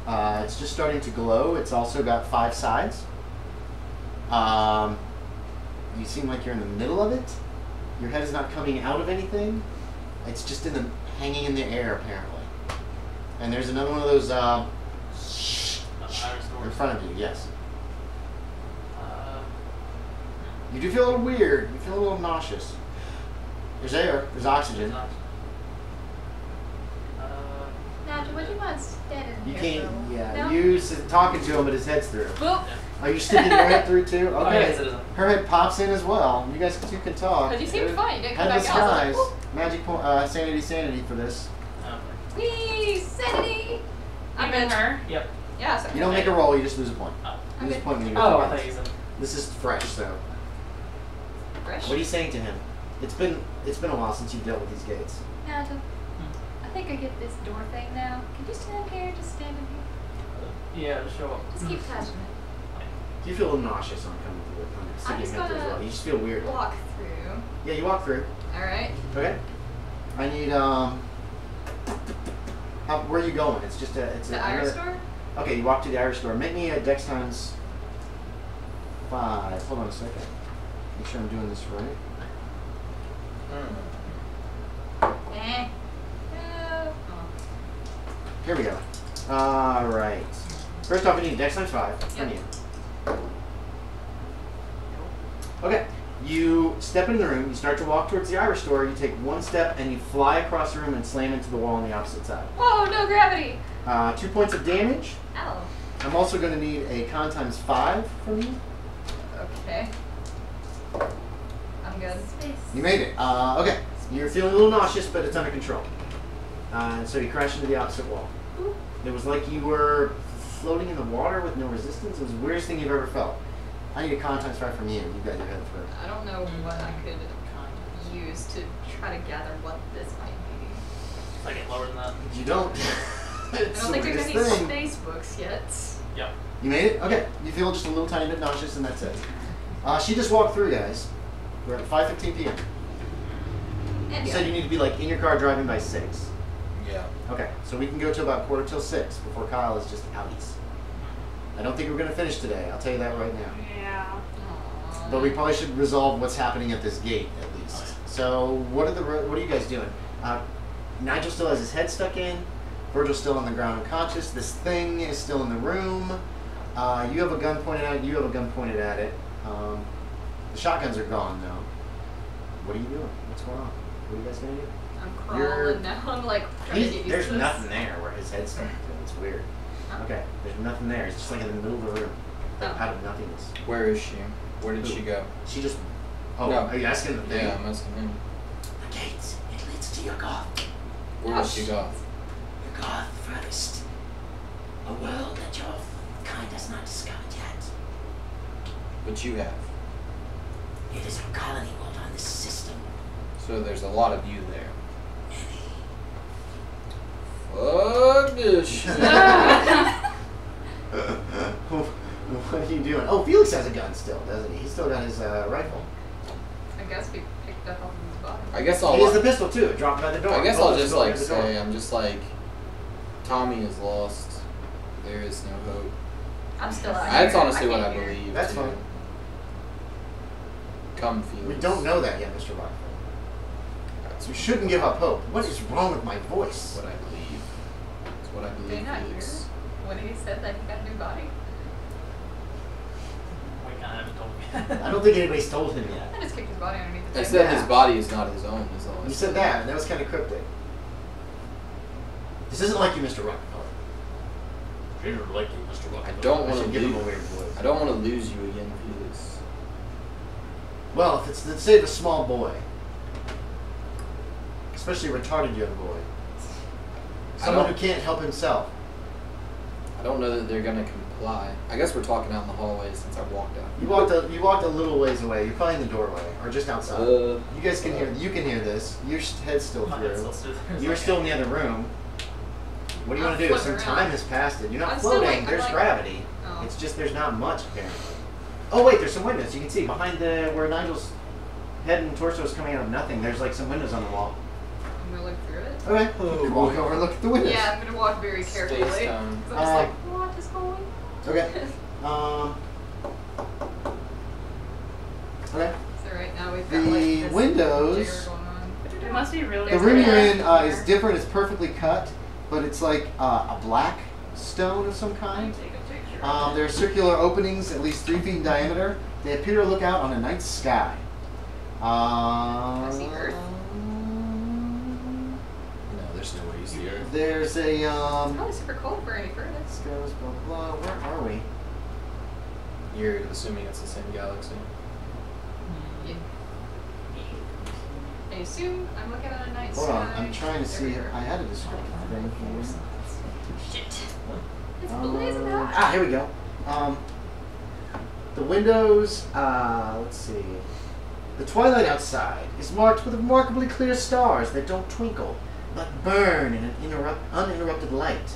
Speaker 1: It's just starting to glow. It's also got 5 sides. You seem like you're in the middle of it. Your head is not coming out of anything. It's just hanging in the air apparently. And there's another one of those
Speaker 2: Iris
Speaker 1: in
Speaker 2: doors.
Speaker 1: front of you. Yes.
Speaker 2: Uh,
Speaker 1: You do feel a little weird. You feel a little nauseous. There's air. There's oxygen.
Speaker 2: not-
Speaker 3: Nigel, would you mind standing
Speaker 1: You
Speaker 3: here
Speaker 1: can't.
Speaker 3: for a
Speaker 1: Yeah.
Speaker 3: No?
Speaker 1: You talking to him, but his head's through.
Speaker 3: Boop.
Speaker 1: Are you sticking your head through too?
Speaker 2: Oh,
Speaker 1: Okay.
Speaker 2: yes, it is.
Speaker 1: Her head pops in as well. You guys two can talk.
Speaker 3: Because you seemed fine. You didn't come
Speaker 1: Headless
Speaker 3: back out. I
Speaker 1: skies.
Speaker 3: was
Speaker 1: Magic point. Sanity for this.
Speaker 3: like, wee, sanity. I'm
Speaker 4: Even
Speaker 3: in.
Speaker 4: her.
Speaker 2: Yep.
Speaker 3: Yeah, so
Speaker 1: You don't make a roll. You just lose a point.
Speaker 2: Oh.
Speaker 1: You lose a
Speaker 3: Okay.
Speaker 1: point when you go
Speaker 2: Oh, I
Speaker 1: through
Speaker 2: thought
Speaker 1: it.
Speaker 2: you said.
Speaker 1: This is fresh, so.
Speaker 3: fresh.
Speaker 1: What are you saying to him? It's been a while since you've dealt with these gates.
Speaker 3: Nigel, I think I get this door thing now. Can you stand here? Just stand in here.
Speaker 2: Yeah, show up.
Speaker 3: Just keep touching it.
Speaker 1: Do you feel a little nauseous on coming through it? On
Speaker 3: I'm
Speaker 1: sticking
Speaker 3: just
Speaker 1: your head through as
Speaker 3: gonna
Speaker 1: well? You just feel weird.
Speaker 3: walk through.
Speaker 1: Yeah, you walk through.
Speaker 3: Alright.
Speaker 1: Okay. I need where are you going? It's just it's
Speaker 3: The
Speaker 1: a
Speaker 3: Irish store?
Speaker 1: Okay, you walk to the Irish store. Make me a Dex times 5. Hold on a second. Make sure I'm doing this right.
Speaker 3: Eh. No. Oh.
Speaker 1: Here we go. Alright. First off, we need a Dex times 5 from
Speaker 3: Yep.
Speaker 1: you. Okay. You step into the room, you start to walk towards the Irish store, you take 1 step and you fly across the room and slam into the wall on the opposite side.
Speaker 3: Whoa, no gravity!
Speaker 1: 2 points of damage.
Speaker 3: Ow.
Speaker 1: I'm also going to need a con times 5 from you.
Speaker 3: Okay. I'm good.
Speaker 1: You made it. Okay. You're feeling a little nauseous, but it's under control. And so you crash into the opposite wall.
Speaker 3: Ooh.
Speaker 1: It was like you were floating in the water with no resistance. It was the weirdest thing you've ever felt. I need a con times 5 from you. You got your head through.
Speaker 3: I don't know what I could use to try to gather what this might be.
Speaker 2: If I get lower than that.
Speaker 1: You don't.
Speaker 3: I
Speaker 1: It's
Speaker 3: don't think
Speaker 1: the
Speaker 3: there's any
Speaker 1: weirdest thing.
Speaker 3: space books yet.
Speaker 2: Yep.
Speaker 1: You made it? Okay. You feel just a little tiny bit nauseous, and that's it. She just walked through, guys. We're at 5:15 p.m.
Speaker 3: And
Speaker 1: You said you need to be like in your car driving by 6.
Speaker 5: Yeah.
Speaker 1: Okay, so we can go to about 5:45 before Kyle is just outies. I don't think we're going to finish today. I'll tell you that right now.
Speaker 4: Yeah.
Speaker 3: Aw.
Speaker 1: But we probably should resolve what's happening at this gate at least. So what are you guys doing? Nigel still has his head stuck in. Virgil's still on the ground unconscious. This thing is still in the room. You have a gun pointed at it. You have a gun pointed at it. The shotguns are gone though. What are you doing? What's going on? What are you guys gonna do?
Speaker 3: I'm
Speaker 1: You're-
Speaker 3: crawling now. I'm like trying to get used
Speaker 1: There's
Speaker 3: to this.
Speaker 1: nothing there where his head's stuck into. It's weird.
Speaker 3: Huh?
Speaker 1: Okay, there's nothing there. It's just like in the middle of the room, like
Speaker 3: Oh.
Speaker 1: out of nothingness.
Speaker 5: Where is she? Where did
Speaker 1: Who?
Speaker 5: she go?
Speaker 1: She just. Oh,
Speaker 5: No.
Speaker 1: are you asking the thing?
Speaker 5: Yeah, I'm asking him.
Speaker 6: The gates, it leads to your goth.
Speaker 5: Where did she go?
Speaker 6: Your goth furthest. A world that your kind has not discovered yet.
Speaker 5: But you have.
Speaker 6: It is a colony world on this system.
Speaker 5: So there's a lot of you there.
Speaker 6: Many.
Speaker 5: Fuck this shit.
Speaker 1: What are you doing? Oh, Felix has a gun still, doesn't he? He's still got his rifle.
Speaker 3: I guess we picked up off of his body.
Speaker 5: I guess
Speaker 1: He has the
Speaker 5: I'll.
Speaker 1: pistol too. It dropped by the door.
Speaker 5: I guess
Speaker 1: Oh,
Speaker 5: I'll
Speaker 1: it's
Speaker 5: just
Speaker 1: going
Speaker 5: like
Speaker 1: by the door.
Speaker 5: say I'm just like Tommy is lost. There is no hope.
Speaker 3: I'm still out here.
Speaker 5: That's honestly what
Speaker 3: can't
Speaker 5: I
Speaker 3: hear.
Speaker 5: believe.
Speaker 1: That's
Speaker 5: too.
Speaker 1: fine.
Speaker 5: Come, Felix.
Speaker 1: We don't know that yet, Mr. Rockefeller.
Speaker 5: That's
Speaker 1: You shouldn't give up hope. What is wrong with my voice?
Speaker 5: what I believe. That's what I
Speaker 3: Did
Speaker 5: believe,
Speaker 3: you not hear
Speaker 5: Felix.
Speaker 3: when he said that he got a new body?
Speaker 2: We kind of haven't told me.
Speaker 1: I don't think anybody's told him yet.
Speaker 3: I just kicked his body underneath the
Speaker 5: I
Speaker 3: table.
Speaker 5: said
Speaker 1: Yeah.
Speaker 5: his body is not his own. Is all I
Speaker 1: You said that, and that was kind of cryptic. This isn't like you, Mr. Rockefeller. You're like you, Mr. Rockefeller.
Speaker 5: I don't
Speaker 1: I
Speaker 5: want
Speaker 1: should
Speaker 5: to
Speaker 1: give him a
Speaker 5: lose.
Speaker 1: weird voice.
Speaker 5: I don't want to lose you again, Felix.
Speaker 1: Well, if it's to save a small boy, especially a retarded young boy, someone who
Speaker 5: don't-
Speaker 1: can't help himself.
Speaker 5: I don't know that they're gonna reply. I guess we're talking out in the hallway since I walked out.
Speaker 1: You walked a little ways away. You're probably in the doorway or just outside. You guys can hear. You can hear this. Your head's still
Speaker 2: My head's
Speaker 1: through.
Speaker 2: still through.
Speaker 1: You're still in the other room. What do you want to do? Some time has passed it. You're not
Speaker 3: I'm still
Speaker 1: floating.
Speaker 3: like- I'm
Speaker 1: There's
Speaker 3: like-
Speaker 1: gravity.
Speaker 3: Oh.
Speaker 1: It's just there's not much apparently. Oh wait, there's some windows. You can see behind where Nigel's head and torso is coming out of nothing. There's like some windows on the wall.
Speaker 3: I'm gonna look through it.
Speaker 1: Okay. You can walk over and look at the windows.
Speaker 3: Yeah, I'm gonna walk very carefully.
Speaker 5: Space
Speaker 3: 'Cause
Speaker 5: time.
Speaker 3: I'm just like, what is going on?
Speaker 1: Okay. Okay.
Speaker 3: So right now we've got
Speaker 1: The
Speaker 3: like this
Speaker 1: windows-
Speaker 3: jigger going on.
Speaker 4: It must be really.
Speaker 1: The
Speaker 3: There's
Speaker 1: room
Speaker 3: a
Speaker 1: you're in
Speaker 3: bed
Speaker 1: is
Speaker 3: here.
Speaker 1: different. It's perfectly cut, but it's like a black stone of some kind.
Speaker 4: Take a picture.
Speaker 1: There are circular openings, at least 3 feet in diameter. They appear to look out on a night sky.
Speaker 3: I see Earth.
Speaker 5: No, there's no way you see Earth.
Speaker 1: There's a
Speaker 3: It's probably super cold for any furnace.
Speaker 1: Skies, blah blah. Where are we?
Speaker 5: You're assuming it's the same galaxy.
Speaker 3: Yeah. I assume I'm looking at a night
Speaker 1: Hold
Speaker 3: sky.
Speaker 1: on, I'm trying to see.
Speaker 3: There we
Speaker 1: I had a descriptive thing here.
Speaker 3: go. Shit. It's blazing out.
Speaker 1: Ah, here we go. The windows. Let's see. The twilight outside is marked with remarkably clear stars that don't twinkle, but burn in an uninterrupted light.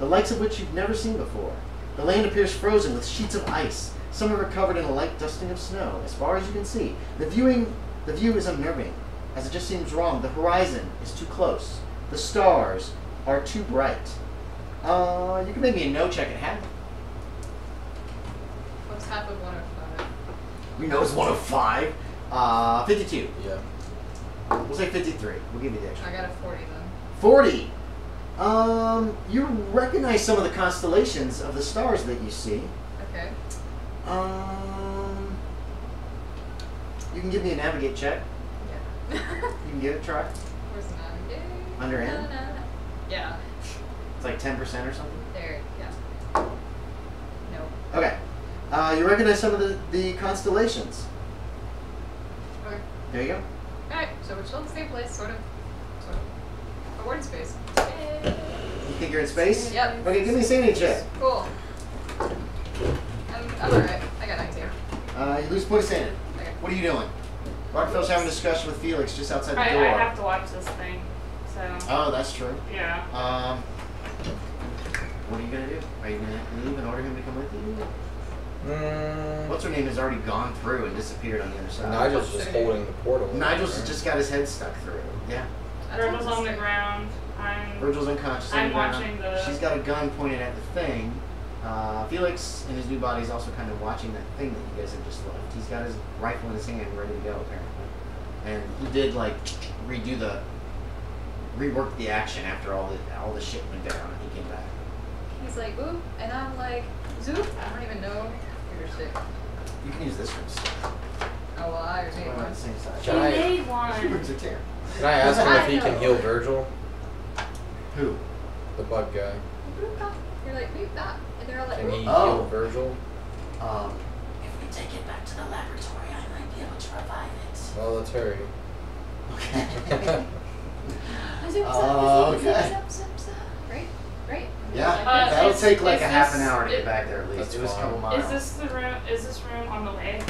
Speaker 1: The likes of which you've never seen before. The land appears frozen with sheets of ice. Some are covered in a light dusting of snow. As far as you can see, the view is unnerving, as it just seems wrong. The horizon is too close. The stars are too bright. You can maybe a no check at half.
Speaker 3: What's half of 105?
Speaker 1: We know it's 105. 52.
Speaker 5: Yeah.
Speaker 1: We'll say 53. We'll give you the extra.
Speaker 3: I got a 40 then.
Speaker 1: 40. You recognize some of the constellations of the stars that you see.
Speaker 3: Okay.
Speaker 1: You can give me a navigate check.
Speaker 3: Yeah.
Speaker 1: You can give it a try.
Speaker 3: Where's the navigate?
Speaker 1: Under N?
Speaker 3: Na, na, na. Yeah.
Speaker 1: It's like 10% or something.
Speaker 3: There. Yeah. No.
Speaker 1: Okay. You recognize some of the constellations.
Speaker 3: Okay.
Speaker 1: There you go.
Speaker 3: Alright, so we're still in the same place, sort of. A word space.
Speaker 1: You think you're in space?
Speaker 3: Yep.
Speaker 1: Okay, give me a sanity check.
Speaker 3: Cool. I'm alright. I got 19.
Speaker 1: You lose a point of sanity.
Speaker 3: Okay.
Speaker 1: What are you doing? Rockefeller's having a discussion with Felix just outside the
Speaker 4: I
Speaker 1: door.
Speaker 4: have to watch this thing. So.
Speaker 1: Oh, that's true.
Speaker 4: Yeah.
Speaker 1: What are you gonna do? Are you gonna leave and order him to come with you? What's her name has already gone through and disappeared on the other side.
Speaker 5: Nigel's just holding the portal.
Speaker 1: Nigel's
Speaker 5: right?
Speaker 1: just got his head stuck through. Yeah.
Speaker 4: Virgil's on the ground.
Speaker 1: Virgil's unconscious. on
Speaker 4: I'm
Speaker 1: the ground.
Speaker 4: watching the.
Speaker 1: She's got a gun pointed at the thing. Felix, in his new body, is also kind of watching that thing that you guys have just left. He's got his rifle in his hand, ready to go, apparently. And he did like rework the action after all the shit went down, and he came back.
Speaker 3: He's like, ooh, and I'm like, zoop. I don't even know your stick.
Speaker 1: You can use this one.
Speaker 3: Oh, well, I already
Speaker 1: We're
Speaker 3: made
Speaker 1: on the
Speaker 3: one.
Speaker 1: same side.
Speaker 4: He
Speaker 5: Should I-
Speaker 4: made
Speaker 1: Two
Speaker 4: one.
Speaker 1: birds of tear.
Speaker 5: Can I ask him if he
Speaker 3: I
Speaker 5: can
Speaker 3: know.
Speaker 5: heal Virgil?
Speaker 1: Who?
Speaker 5: The bug guy.
Speaker 3: You're like, move that. And they're all like,
Speaker 5: Can he
Speaker 3: ooh.
Speaker 1: Oh.
Speaker 5: heal Virgil?
Speaker 6: If we take it back to the laboratory, I might be able to revive it.
Speaker 5: Well, let's hurry.
Speaker 1: Okay.
Speaker 3: Zoop,
Speaker 1: Oh,
Speaker 3: zap, zap,
Speaker 1: okay.
Speaker 3: zap, zap, zap. Right? Right?
Speaker 1: Yeah,
Speaker 3: Like
Speaker 1: that'll
Speaker 3: this.
Speaker 1: take like
Speaker 4: is
Speaker 1: a half an
Speaker 4: this-
Speaker 1: hour to get
Speaker 4: it-
Speaker 1: back there at least.
Speaker 5: That's
Speaker 1: It was a
Speaker 5: fine.
Speaker 1: couple miles.
Speaker 4: Is this the room? Is this room on the way?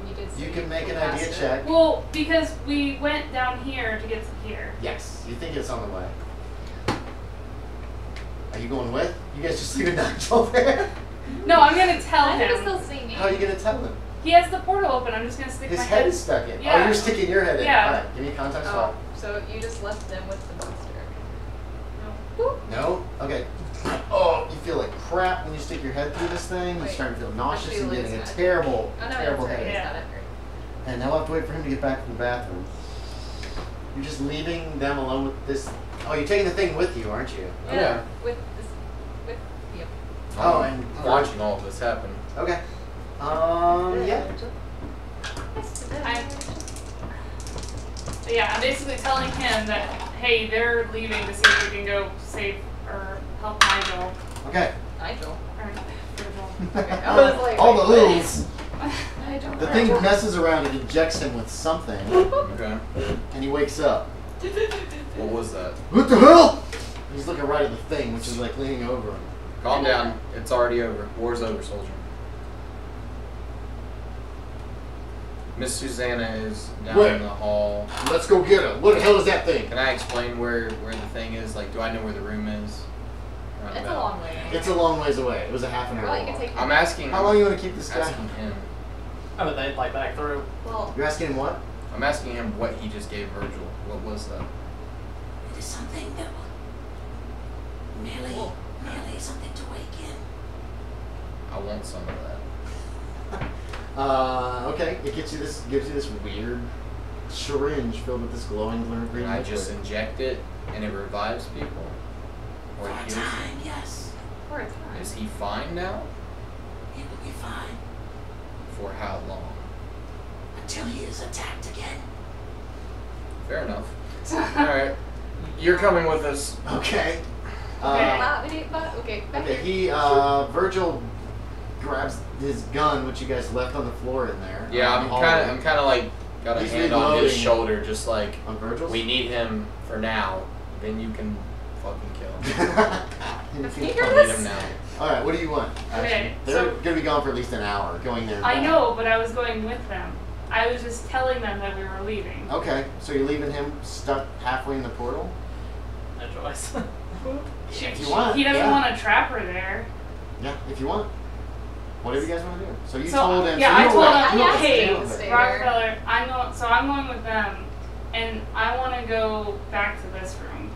Speaker 3: You did say
Speaker 1: You can make
Speaker 3: go
Speaker 1: an
Speaker 3: past
Speaker 1: idea
Speaker 3: it.
Speaker 1: check.
Speaker 4: Well, because we went down here to get to here.
Speaker 1: Yes, you think it's on the way. Are you going with? You guys just leaving Nigel there?
Speaker 4: No, I'm gonna tell
Speaker 3: I can
Speaker 4: him.
Speaker 3: still see me.
Speaker 1: How are you gonna tell him?
Speaker 4: He has the portal open. I'm just gonna stick
Speaker 1: His
Speaker 4: my
Speaker 1: head is stuck in. Oh,
Speaker 4: Yeah.
Speaker 1: you're sticking your head in.
Speaker 4: Yeah.
Speaker 1: Alright, give me a contact
Speaker 3: Oh,
Speaker 1: swap.
Speaker 3: so you just left them with the monster.
Speaker 1: No? Okay. Oh, you feel like crap when you stick your head through this thing. You're
Speaker 3: Wait.
Speaker 1: starting to feel nauseous
Speaker 3: Actually,
Speaker 1: and getting a
Speaker 3: losing it.
Speaker 1: terrible,
Speaker 3: Oh, no,
Speaker 1: terrible
Speaker 3: that's right.
Speaker 1: headache.
Speaker 3: Got it.
Speaker 1: And now we'll have to wait for him to get back from the bathroom. You're just leaving them alone with this. Oh, you're taking the thing with you, aren't you?
Speaker 5: Yeah.
Speaker 3: With this, with, yep.
Speaker 1: Oh, and
Speaker 5: I'm watching all of this happen.
Speaker 1: Okay. Yeah.
Speaker 4: So yeah, I'm basically telling him that hey, they're leaving to see if we can go save or help Nigel.
Speaker 1: Okay.
Speaker 3: Nigel.
Speaker 4: Or Virgil.
Speaker 3: Okay, I was like,
Speaker 1: All the
Speaker 3: wait,
Speaker 1: oohs.
Speaker 3: Nigel.
Speaker 1: The thing messes around and ejects him with something,
Speaker 5: Okay.
Speaker 1: and he wakes up.
Speaker 5: What was that?
Speaker 1: What the hell? He's looking right at the thing, which is like leaning over him.
Speaker 5: Calm down. It's already over. War's over, soldier. Miss Suzanna is down
Speaker 1: Wait.
Speaker 5: in the hall.
Speaker 1: Let's go get her. What the hell is that thing?
Speaker 5: Can I explain where the thing is? Like, do I know where the room is?
Speaker 3: It's a long way.
Speaker 1: It's a long ways away. It was a half an hour
Speaker 3: Well, you
Speaker 1: walk.
Speaker 3: can take.
Speaker 5: I'm asking.
Speaker 1: How long you want to keep this guy?
Speaker 5: Asking him.
Speaker 2: Oh, but they like back through.
Speaker 3: Well,
Speaker 1: You're asking him what?
Speaker 5: I'm asking him what he just gave Virgil. What was that?
Speaker 6: It is something that will merely something to wake in.
Speaker 5: I want some of that.
Speaker 1: Okay. It gives you this weird syringe filled with this glowing green
Speaker 5: Can I
Speaker 1: liquid.
Speaker 5: just inject it and it revives people? Or
Speaker 6: For
Speaker 5: it
Speaker 6: a
Speaker 5: heals
Speaker 6: time, yes.
Speaker 3: for a time.
Speaker 5: Is he fine now?
Speaker 6: He will be fine
Speaker 5: For how long?
Speaker 6: until he is attacked again.
Speaker 5: Fair enough. Alright. You're coming with us.
Speaker 1: Okay.
Speaker 3: Okay.
Speaker 1: He Virgil grabs his gun, which you guys left on the floor in there.
Speaker 5: Yeah, I'm kind of like got a
Speaker 1: He's
Speaker 5: hand on his
Speaker 1: reloading.
Speaker 5: shoulder, just like
Speaker 1: on Virgil's.
Speaker 5: we need him for now. Then you can fucking kill him.
Speaker 3: Let's
Speaker 1: Okay.
Speaker 3: figure
Speaker 5: I need
Speaker 3: this.
Speaker 5: him now.
Speaker 1: All right. What do you want?
Speaker 4: Okay,
Speaker 1: They're
Speaker 4: so-
Speaker 1: gonna be gone for at least an hour. Going there. and
Speaker 4: I
Speaker 1: back.
Speaker 4: know, but I was going with them. I was just telling them that we were leaving.
Speaker 1: Okay. So you're leaving him stuck halfway in the portal.
Speaker 2: No choice.
Speaker 1: If you want,
Speaker 4: He doesn't
Speaker 1: yeah.
Speaker 4: want to trap her there.
Speaker 1: Yeah. If you want. Whatever you guys want to do. So you
Speaker 4: So,
Speaker 1: told him.
Speaker 4: yeah,
Speaker 1: so
Speaker 4: I
Speaker 1: you
Speaker 4: told
Speaker 1: were-
Speaker 4: him,
Speaker 1: you were
Speaker 3: hey,
Speaker 1: staying
Speaker 3: stay
Speaker 1: there.
Speaker 3: there.
Speaker 4: Rockefeller, I'm going with them, and I want to go back to this room.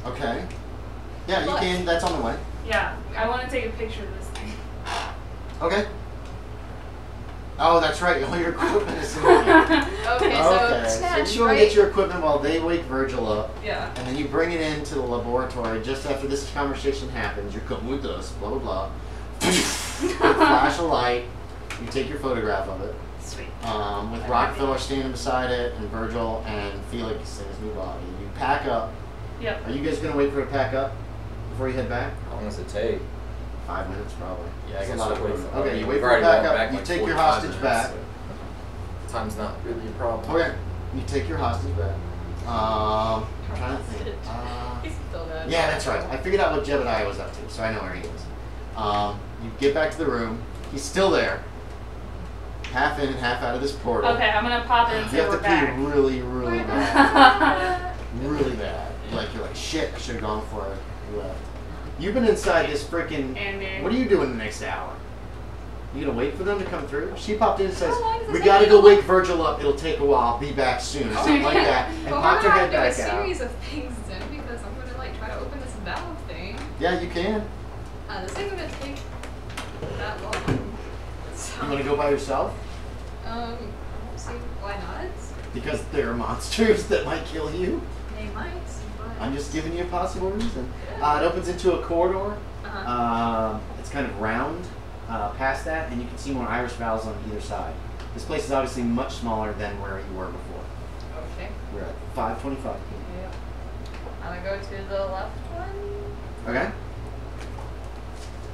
Speaker 1: Okay. Yeah, you
Speaker 3: But-
Speaker 1: can. That's on the way.
Speaker 4: Yeah, I want to take a picture of this thing.
Speaker 1: Okay. Oh, that's right. All your equipment is in there.
Speaker 3: Okay, so
Speaker 1: Okay.
Speaker 3: snatch,
Speaker 1: So you go and
Speaker 3: right?
Speaker 1: get your equipment while they wake Virgil up.
Speaker 3: Yeah.
Speaker 1: And then you bring it into the laboratory just after this conversation happens. You're coming with us, blah, blah, blah. Flash a light. You take your photograph of it.
Speaker 4: Sweet.
Speaker 1: With Rockefeller standing beside it, and Virgil and Felix in his new body. You pack up.
Speaker 4: Yep.
Speaker 1: Are you guys going to wait for it to pack up before you head back?
Speaker 5: How long does it take?
Speaker 1: 5 minutes, probably.
Speaker 5: Yeah, I
Speaker 1: That's
Speaker 5: guess
Speaker 1: a lot of
Speaker 5: we'll
Speaker 1: waiting.
Speaker 5: wait.
Speaker 1: Okay, you
Speaker 5: We've
Speaker 1: wait for it
Speaker 5: already
Speaker 1: to pack
Speaker 5: went
Speaker 1: up.
Speaker 5: back
Speaker 1: You
Speaker 5: like
Speaker 1: take your
Speaker 5: 45
Speaker 1: hostage
Speaker 5: minutes,
Speaker 1: back.
Speaker 5: so time's not really a problem.
Speaker 1: Okay. You take your hostage back. I'm trying to think.
Speaker 3: He's still dead.
Speaker 1: Yeah, that's right. I figured out what Jebediah was up to, so I know where he is. You get back to the room. He's still there. Half in and half out of this portal.
Speaker 4: Okay, I'm gonna pop in and
Speaker 1: You
Speaker 4: say
Speaker 1: have
Speaker 4: we're
Speaker 1: to pee
Speaker 4: back.
Speaker 1: really, really bad. Really bad. Like, you're like, shit, I should have gone before I left. You've been inside this freaking...
Speaker 4: And
Speaker 1: What are you doing the next hour? You gonna wait for them to come through? She popped in and says,
Speaker 3: How long does it
Speaker 1: we
Speaker 3: take
Speaker 1: gotta
Speaker 3: you
Speaker 1: go
Speaker 3: to
Speaker 1: wake
Speaker 3: look-
Speaker 1: Virgil up. It'll take a while. I'll be back soon. Or something like that. And
Speaker 3: Well,
Speaker 1: popped her
Speaker 3: we're
Speaker 1: head
Speaker 3: gonna
Speaker 1: back
Speaker 3: do a
Speaker 1: out.
Speaker 3: series of things then because I'm gonna like try to open this valve thing.
Speaker 1: Yeah, you can.
Speaker 3: This ain't gonna take that long. So,
Speaker 1: You wanna go by yourself?
Speaker 3: I don't see why not.
Speaker 1: Because there are monsters that might kill you.
Speaker 3: They might, but
Speaker 1: I'm just giving you a possible reason. It opens into a corridor. It's kind of round past that, and you can see more iris valves on either side. This place is obviously much smaller than where you were before.
Speaker 3: Okay.
Speaker 1: We're at 525.
Speaker 3: Yeah. I'm gonna go to the left one.
Speaker 1: Okay?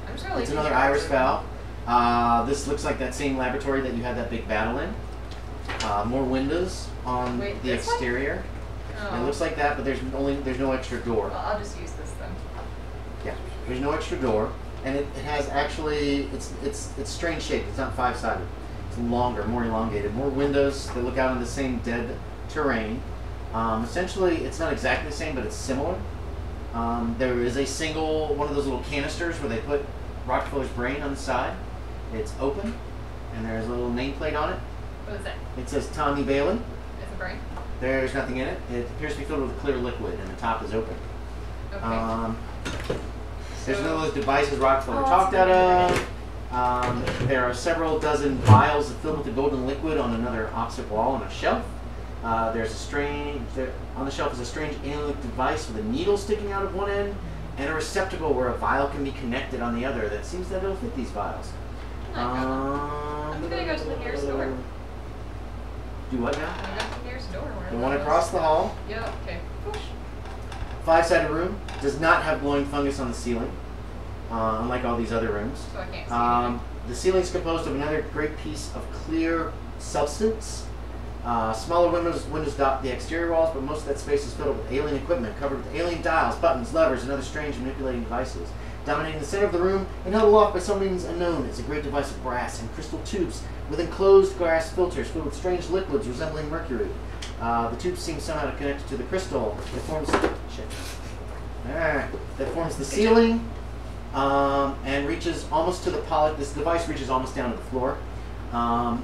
Speaker 3: I'm just gonna leave
Speaker 1: It's
Speaker 3: you
Speaker 1: another
Speaker 3: here.
Speaker 1: iris valve. This looks like that same laboratory that you had that big battle in. More windows on
Speaker 3: Wait,
Speaker 1: the
Speaker 3: this one?
Speaker 1: exterior.
Speaker 3: Oh.
Speaker 1: It looks like that, but there's no extra door.
Speaker 3: Well, I'll just use this then.
Speaker 1: Yeah, there's no extra door, and it has actually it's strange shaped. It's not 5-sided. It's longer, more elongated, more windows that look out on the same dead terrain. Essentially, it's not exactly the same, but it's similar. There is a single one of those little canisters where they put Rockefeller's brain on the side. It's open, and there's a little nameplate on it.
Speaker 3: What is that?
Speaker 1: It says Tommy Balin.
Speaker 3: It's a brain.
Speaker 1: There's nothing in it. It appears to be filled with a clear liquid, and the top is open.
Speaker 3: Okay.
Speaker 1: There's
Speaker 3: So-
Speaker 1: none of those devices Rockefeller
Speaker 3: Oh,
Speaker 1: talked
Speaker 3: that's
Speaker 1: out
Speaker 3: a
Speaker 1: of. There are several dozen vials filled with the golden liquid on another opposite wall on a shelf. On the shelf is a strange alien device with a needle sticking out of one end and a receptacle where a vial can be connected on the other. That seems that it'll fit these vials.
Speaker 3: I'm gonna go to the nearest door.
Speaker 1: Do what now?
Speaker 3: I'm gonna go to the nearest door.
Speaker 1: The one across the hall.
Speaker 3: Yeah, okay. Push.
Speaker 1: 5-sided room. Does not have glowing fungus on the ceiling, unlike all these other rooms.
Speaker 3: So I can't see anything.
Speaker 1: The ceiling is composed of another great piece of clear substance. Smaller windows dot the exterior walls, but most of that space is filled with alien equipment covered with alien dials, buttons, levers, and other strange manipulating devices. Dominating the center of the room and held aloft by some means unknown is a great device of brass and crystal tubes with enclosed glass filters filled with strange liquids resembling mercury. The tubes seem somehow connected to the crystal that forms the ceiling and reaches almost to the polished. This device reaches almost down to the floor.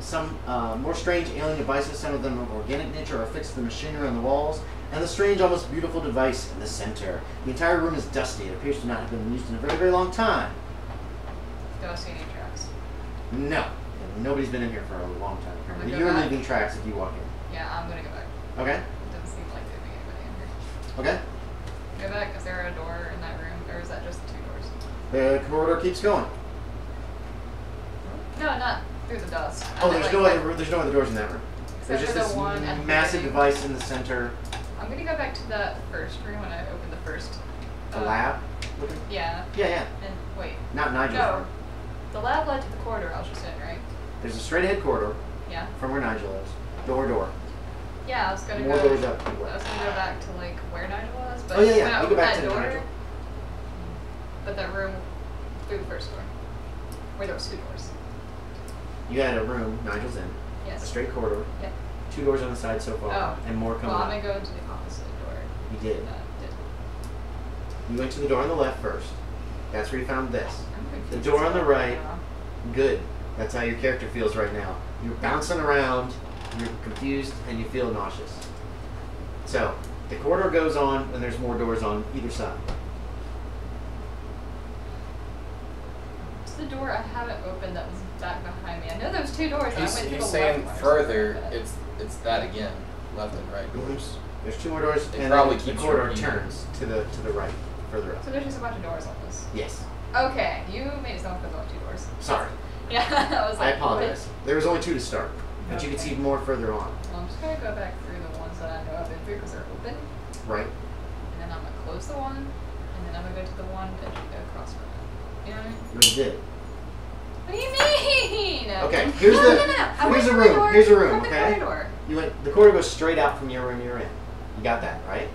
Speaker 1: Some more strange alien devices, some of them of organic nature, are fixed to the machinery on the walls, and the strange, almost beautiful device in the center. The entire room is dusty. It appears to not have been used in a very, very long time.
Speaker 3: Do I see any tracks?
Speaker 1: No. Nobody's been in here for a long time.
Speaker 3: I'm gonna go
Speaker 1: You're
Speaker 3: back.
Speaker 1: leaving tracks if you walk in.
Speaker 3: Yeah, I'm gonna go back.
Speaker 1: Okay?
Speaker 3: It doesn't seem like there'd be anybody in here.
Speaker 1: Okay?
Speaker 3: Go back. Is there a door in that room, or is that just the 2 doors?
Speaker 1: The corridor keeps going.
Speaker 3: No, not through the dust.
Speaker 1: Oh, there's no other doors in that room. There's just
Speaker 3: for the
Speaker 1: this
Speaker 3: one at the
Speaker 1: massive
Speaker 3: beginning.
Speaker 1: device in the center.
Speaker 3: I'm gonna go back to that first room when I opened the first.
Speaker 1: The lab? Looking?
Speaker 3: Yeah.
Speaker 1: Yeah.
Speaker 3: And wait.
Speaker 1: Not Nigel's
Speaker 3: No.
Speaker 1: room.
Speaker 3: The lab led to the corridor I was just in, right?
Speaker 1: There's a straight ahead corridor
Speaker 3: Yeah.
Speaker 1: from where Nigel is. Door.
Speaker 3: Yeah, I was gonna
Speaker 1: More
Speaker 3: go.
Speaker 1: doors up.
Speaker 3: I was gonna go back to like where Nigel was, but
Speaker 1: Oh, yeah.
Speaker 3: when I
Speaker 1: You go
Speaker 3: opened
Speaker 1: back
Speaker 3: that
Speaker 1: to
Speaker 3: door,
Speaker 1: Nigel.
Speaker 3: but that room through the first door, where there was 2 doors.
Speaker 1: You had a room Nigel's in. A
Speaker 3: Yes.
Speaker 1: straight corridor.
Speaker 3: Yep.
Speaker 1: 2 doors on the side so far.
Speaker 3: Oh.
Speaker 1: And more coming
Speaker 3: Well, I'm
Speaker 1: up.
Speaker 3: gonna go into the opposite door.
Speaker 1: You did.
Speaker 3: That did.
Speaker 1: You went to the door on the left first. That's where you found this.
Speaker 3: I'm
Speaker 1: The
Speaker 3: confused
Speaker 1: door on the right.
Speaker 3: now.
Speaker 1: Good. That's how your character feels right now. You're bouncing around, you're confused, and you feel nauseous. So, the corridor goes on, and there's more doors on either side.
Speaker 3: It's the door I haven't opened that was back behind me. I know there was 2 doors. And I went to the
Speaker 5: He's
Speaker 3: left
Speaker 5: saying
Speaker 3: one or
Speaker 5: further,
Speaker 3: something like
Speaker 5: it's that again, left and right
Speaker 1: Mhm.
Speaker 5: doors.
Speaker 1: There's 2 more doors,
Speaker 5: It
Speaker 1: and
Speaker 5: probably
Speaker 1: then the
Speaker 5: keeps
Speaker 1: corridor
Speaker 5: repeating.
Speaker 1: turns to the right, further
Speaker 3: that.
Speaker 1: up.
Speaker 3: So there's just a bunch of doors on this.
Speaker 1: Yes.
Speaker 3: Okay, you made it sound like there's only 2 doors.
Speaker 1: Sorry.
Speaker 3: Yeah, I was
Speaker 1: I
Speaker 3: like,
Speaker 1: apologize. There was only 2 to start, but you can see more further on.
Speaker 3: Well, I'm just gonna go back through the ones that I know I've been through because they're open,
Speaker 1: Right?
Speaker 3: and then I'm gonna close the one, and then I'm gonna go to the one that you go across from it. You know what I mean?
Speaker 1: You did.
Speaker 3: What do you mean?
Speaker 1: Okay, here's
Speaker 3: no,
Speaker 1: the-
Speaker 3: no, no, no. I
Speaker 1: here's
Speaker 3: went
Speaker 1: a
Speaker 3: from
Speaker 1: room,
Speaker 3: the door,
Speaker 1: here's a room,
Speaker 3: from the
Speaker 1: okay?
Speaker 3: corridor.
Speaker 1: You went. The corridor goes straight out from your room you're in. You got that, right?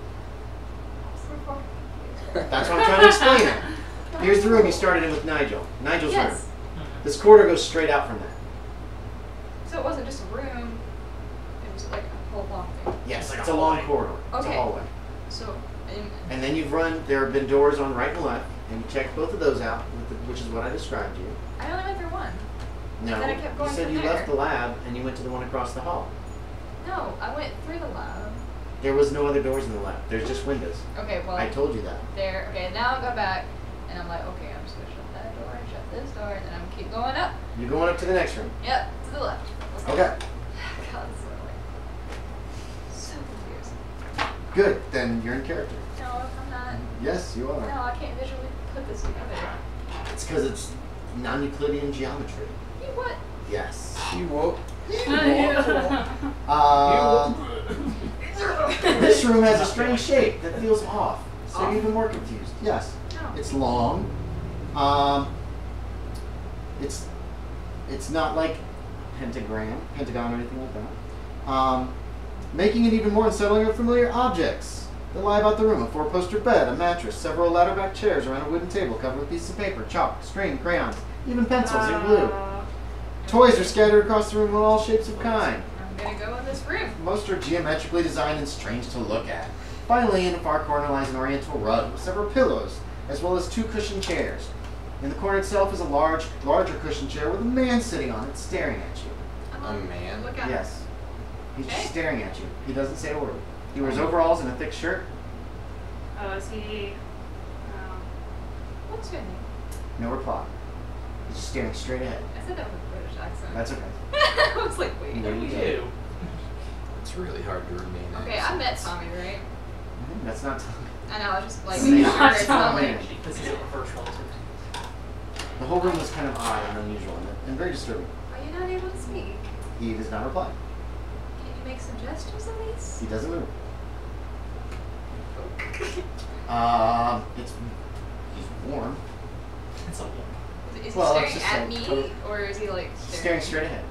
Speaker 3: So fucking
Speaker 1: That's what I'm trying to explain it. Here's the room you started in with Nigel. Nigel's room.
Speaker 3: Yes.
Speaker 1: This corridor goes straight out from that.
Speaker 3: So it wasn't just a room. It was like a whole long thing.
Speaker 1: Yes,
Speaker 2: Like
Speaker 1: it's
Speaker 2: a
Speaker 1: a long
Speaker 2: hallway.
Speaker 1: corridor. It's a
Speaker 3: Okay.
Speaker 1: hallway.
Speaker 3: So,
Speaker 1: And then you've run. There have been doors on right and left, and you checked both of those out, which is what I described to you.
Speaker 3: I only went through one.
Speaker 1: No,
Speaker 3: Then I kept going
Speaker 1: you said
Speaker 3: from
Speaker 1: you
Speaker 3: there.
Speaker 1: left the lab and you went to the one across the hall.
Speaker 3: No, I went through the lab.
Speaker 1: There was no other doors in the lab. There's just windows.
Speaker 3: Okay, well,
Speaker 1: I told you that.
Speaker 3: there. Okay, now I'll go back, and I'm like, okay, I'm just gonna shut that door, shut this door, and then I'm gonna keep going up.
Speaker 1: You're going up to the next room.
Speaker 3: Yep, to the left. Let's go.
Speaker 1: Okay.
Speaker 3: God, this is annoying. So confused.
Speaker 1: Good. Then you're in character.
Speaker 3: No, I'm not.
Speaker 1: Yes, you
Speaker 3: No,
Speaker 1: are.
Speaker 3: I can't visually put this together.
Speaker 1: It's because it's non-Euclidean geometry.
Speaker 3: You what?
Speaker 1: Yes.
Speaker 5: You woke.
Speaker 1: This room has a strange shape that feels off, so you're even more confused. Yes,
Speaker 3: No.
Speaker 1: it's long. It's not like pentagon or anything like that. Making it even more unsettling are familiar objects that lie about the room: a 4-poster bed, a mattress, several ladder-back chairs around a wooden table covered with pieces of paper, chalk, string, crayons, even pencils and glue. Toys are scattered across the room in all shapes of kind.
Speaker 3: I'm gonna go in this room.
Speaker 1: Most are geometrically designed and strange to look at. Finally, in the far corner lies an oriental rug with several pillows, as well as 2 cushioned chairs. In the corner itself is a larger cushioned chair with a man sitting on it, staring at you.
Speaker 5: A man?
Speaker 3: Look out.
Speaker 1: Yes. He's just
Speaker 3: Okay.
Speaker 1: staring at you. He doesn't say a word. He wears overalls and a thick shirt.
Speaker 4: Oh, is he?
Speaker 3: What's your name?
Speaker 1: No reply. He's just staring straight ahead.
Speaker 3: I said that with a British accent.
Speaker 1: That's okay.
Speaker 3: I was like, wait.
Speaker 1: No, you
Speaker 2: You
Speaker 1: did.
Speaker 2: do.
Speaker 5: It's really hard to remain.
Speaker 3: Okay, I met Tommy, right?
Speaker 1: That's not.
Speaker 3: I know, I was just like,
Speaker 1: It's
Speaker 3: making
Speaker 1: not
Speaker 3: sure it's not
Speaker 1: Tommy.
Speaker 3: like,
Speaker 2: This is a first relative.
Speaker 1: The whole room was kind of odd and unusual and very disturbing.
Speaker 3: are you not able to speak?
Speaker 1: He does not reply.
Speaker 3: Can you make suggestions at least?
Speaker 1: He doesn't move. He's warm.
Speaker 2: It's a woman.
Speaker 3: Is he
Speaker 1: Well, it's
Speaker 3: staring
Speaker 1: just
Speaker 3: at
Speaker 1: like
Speaker 3: me,
Speaker 1: total-
Speaker 3: or is he like
Speaker 1: Staring straight ahead.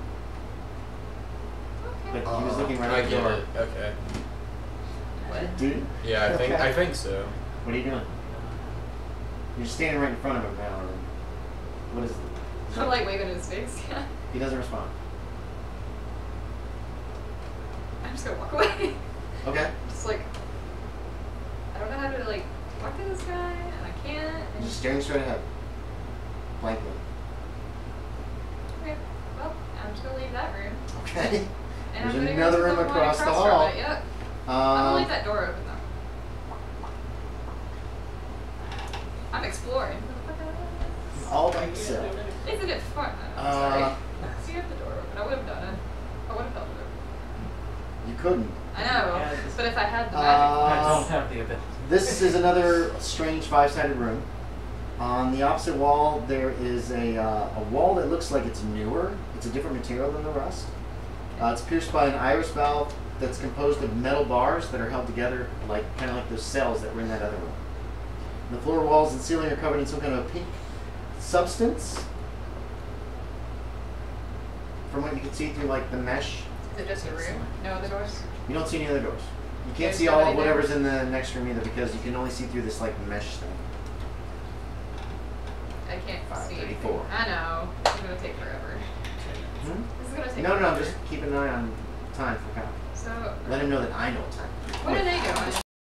Speaker 3: Okay.
Speaker 1: But he was looking right
Speaker 5: I
Speaker 1: at the
Speaker 5: get
Speaker 1: door.
Speaker 5: it. Okay.
Speaker 3: What?
Speaker 1: Dude,
Speaker 5: Yeah,
Speaker 1: Okay.
Speaker 5: I think so.
Speaker 1: what are you doing? You're standing right in front of him now. And what is it?
Speaker 3: I'm like waving in his face.
Speaker 1: He doesn't respond.
Speaker 3: I'm just gonna walk away.
Speaker 1: Okay.
Speaker 3: Just like, I don't know how to like talk to this guy, and I can't.
Speaker 1: You're
Speaker 3: And
Speaker 1: just staring straight ahead. Blankly.
Speaker 3: okay, well, I'm just gonna leave that room.
Speaker 1: Okay.
Speaker 3: And
Speaker 1: There's
Speaker 3: I'm gonna
Speaker 1: another
Speaker 3: go to
Speaker 1: room
Speaker 3: the one
Speaker 1: across the
Speaker 3: from
Speaker 1: hall.
Speaker 3: it. Yep. I'm gonna leave that door open though. I'm exploring.
Speaker 1: All by yourself.
Speaker 3: Isn't it fun? Sorry. See, you have the door open. I would have done it. I would have held it open.
Speaker 1: You couldn't.
Speaker 3: I know,
Speaker 2: Yeah, it's-
Speaker 3: but if I had the magic.
Speaker 2: I don't have the ability.
Speaker 1: This is another strange five-sided room. On the opposite wall, there is a wall that looks like it's newer. It's a different material than the rest. It's pierced by an iris valve that's composed of metal bars that are held together, like kind of like those cells that were in that other room. The floor, walls, and ceiling are covered in some kind of pink substance. From what you can see through, like the mesh,
Speaker 3: Is it just a room? No other doors?
Speaker 1: you don't see any other doors. You can't
Speaker 3: There's
Speaker 1: see all
Speaker 3: nobody
Speaker 1: of
Speaker 3: there?
Speaker 1: whatever's in the next room either because you can only see through this like mesh thing.
Speaker 3: I can't see.
Speaker 1: 5:34.
Speaker 3: I know. It's gonna take forever.
Speaker 1: Hmm?
Speaker 3: This is gonna take
Speaker 1: No,
Speaker 3: forever.
Speaker 1: just keep an eye on time for Kyle.
Speaker 3: So,
Speaker 1: Let him know that I know time.
Speaker 3: what are they doing?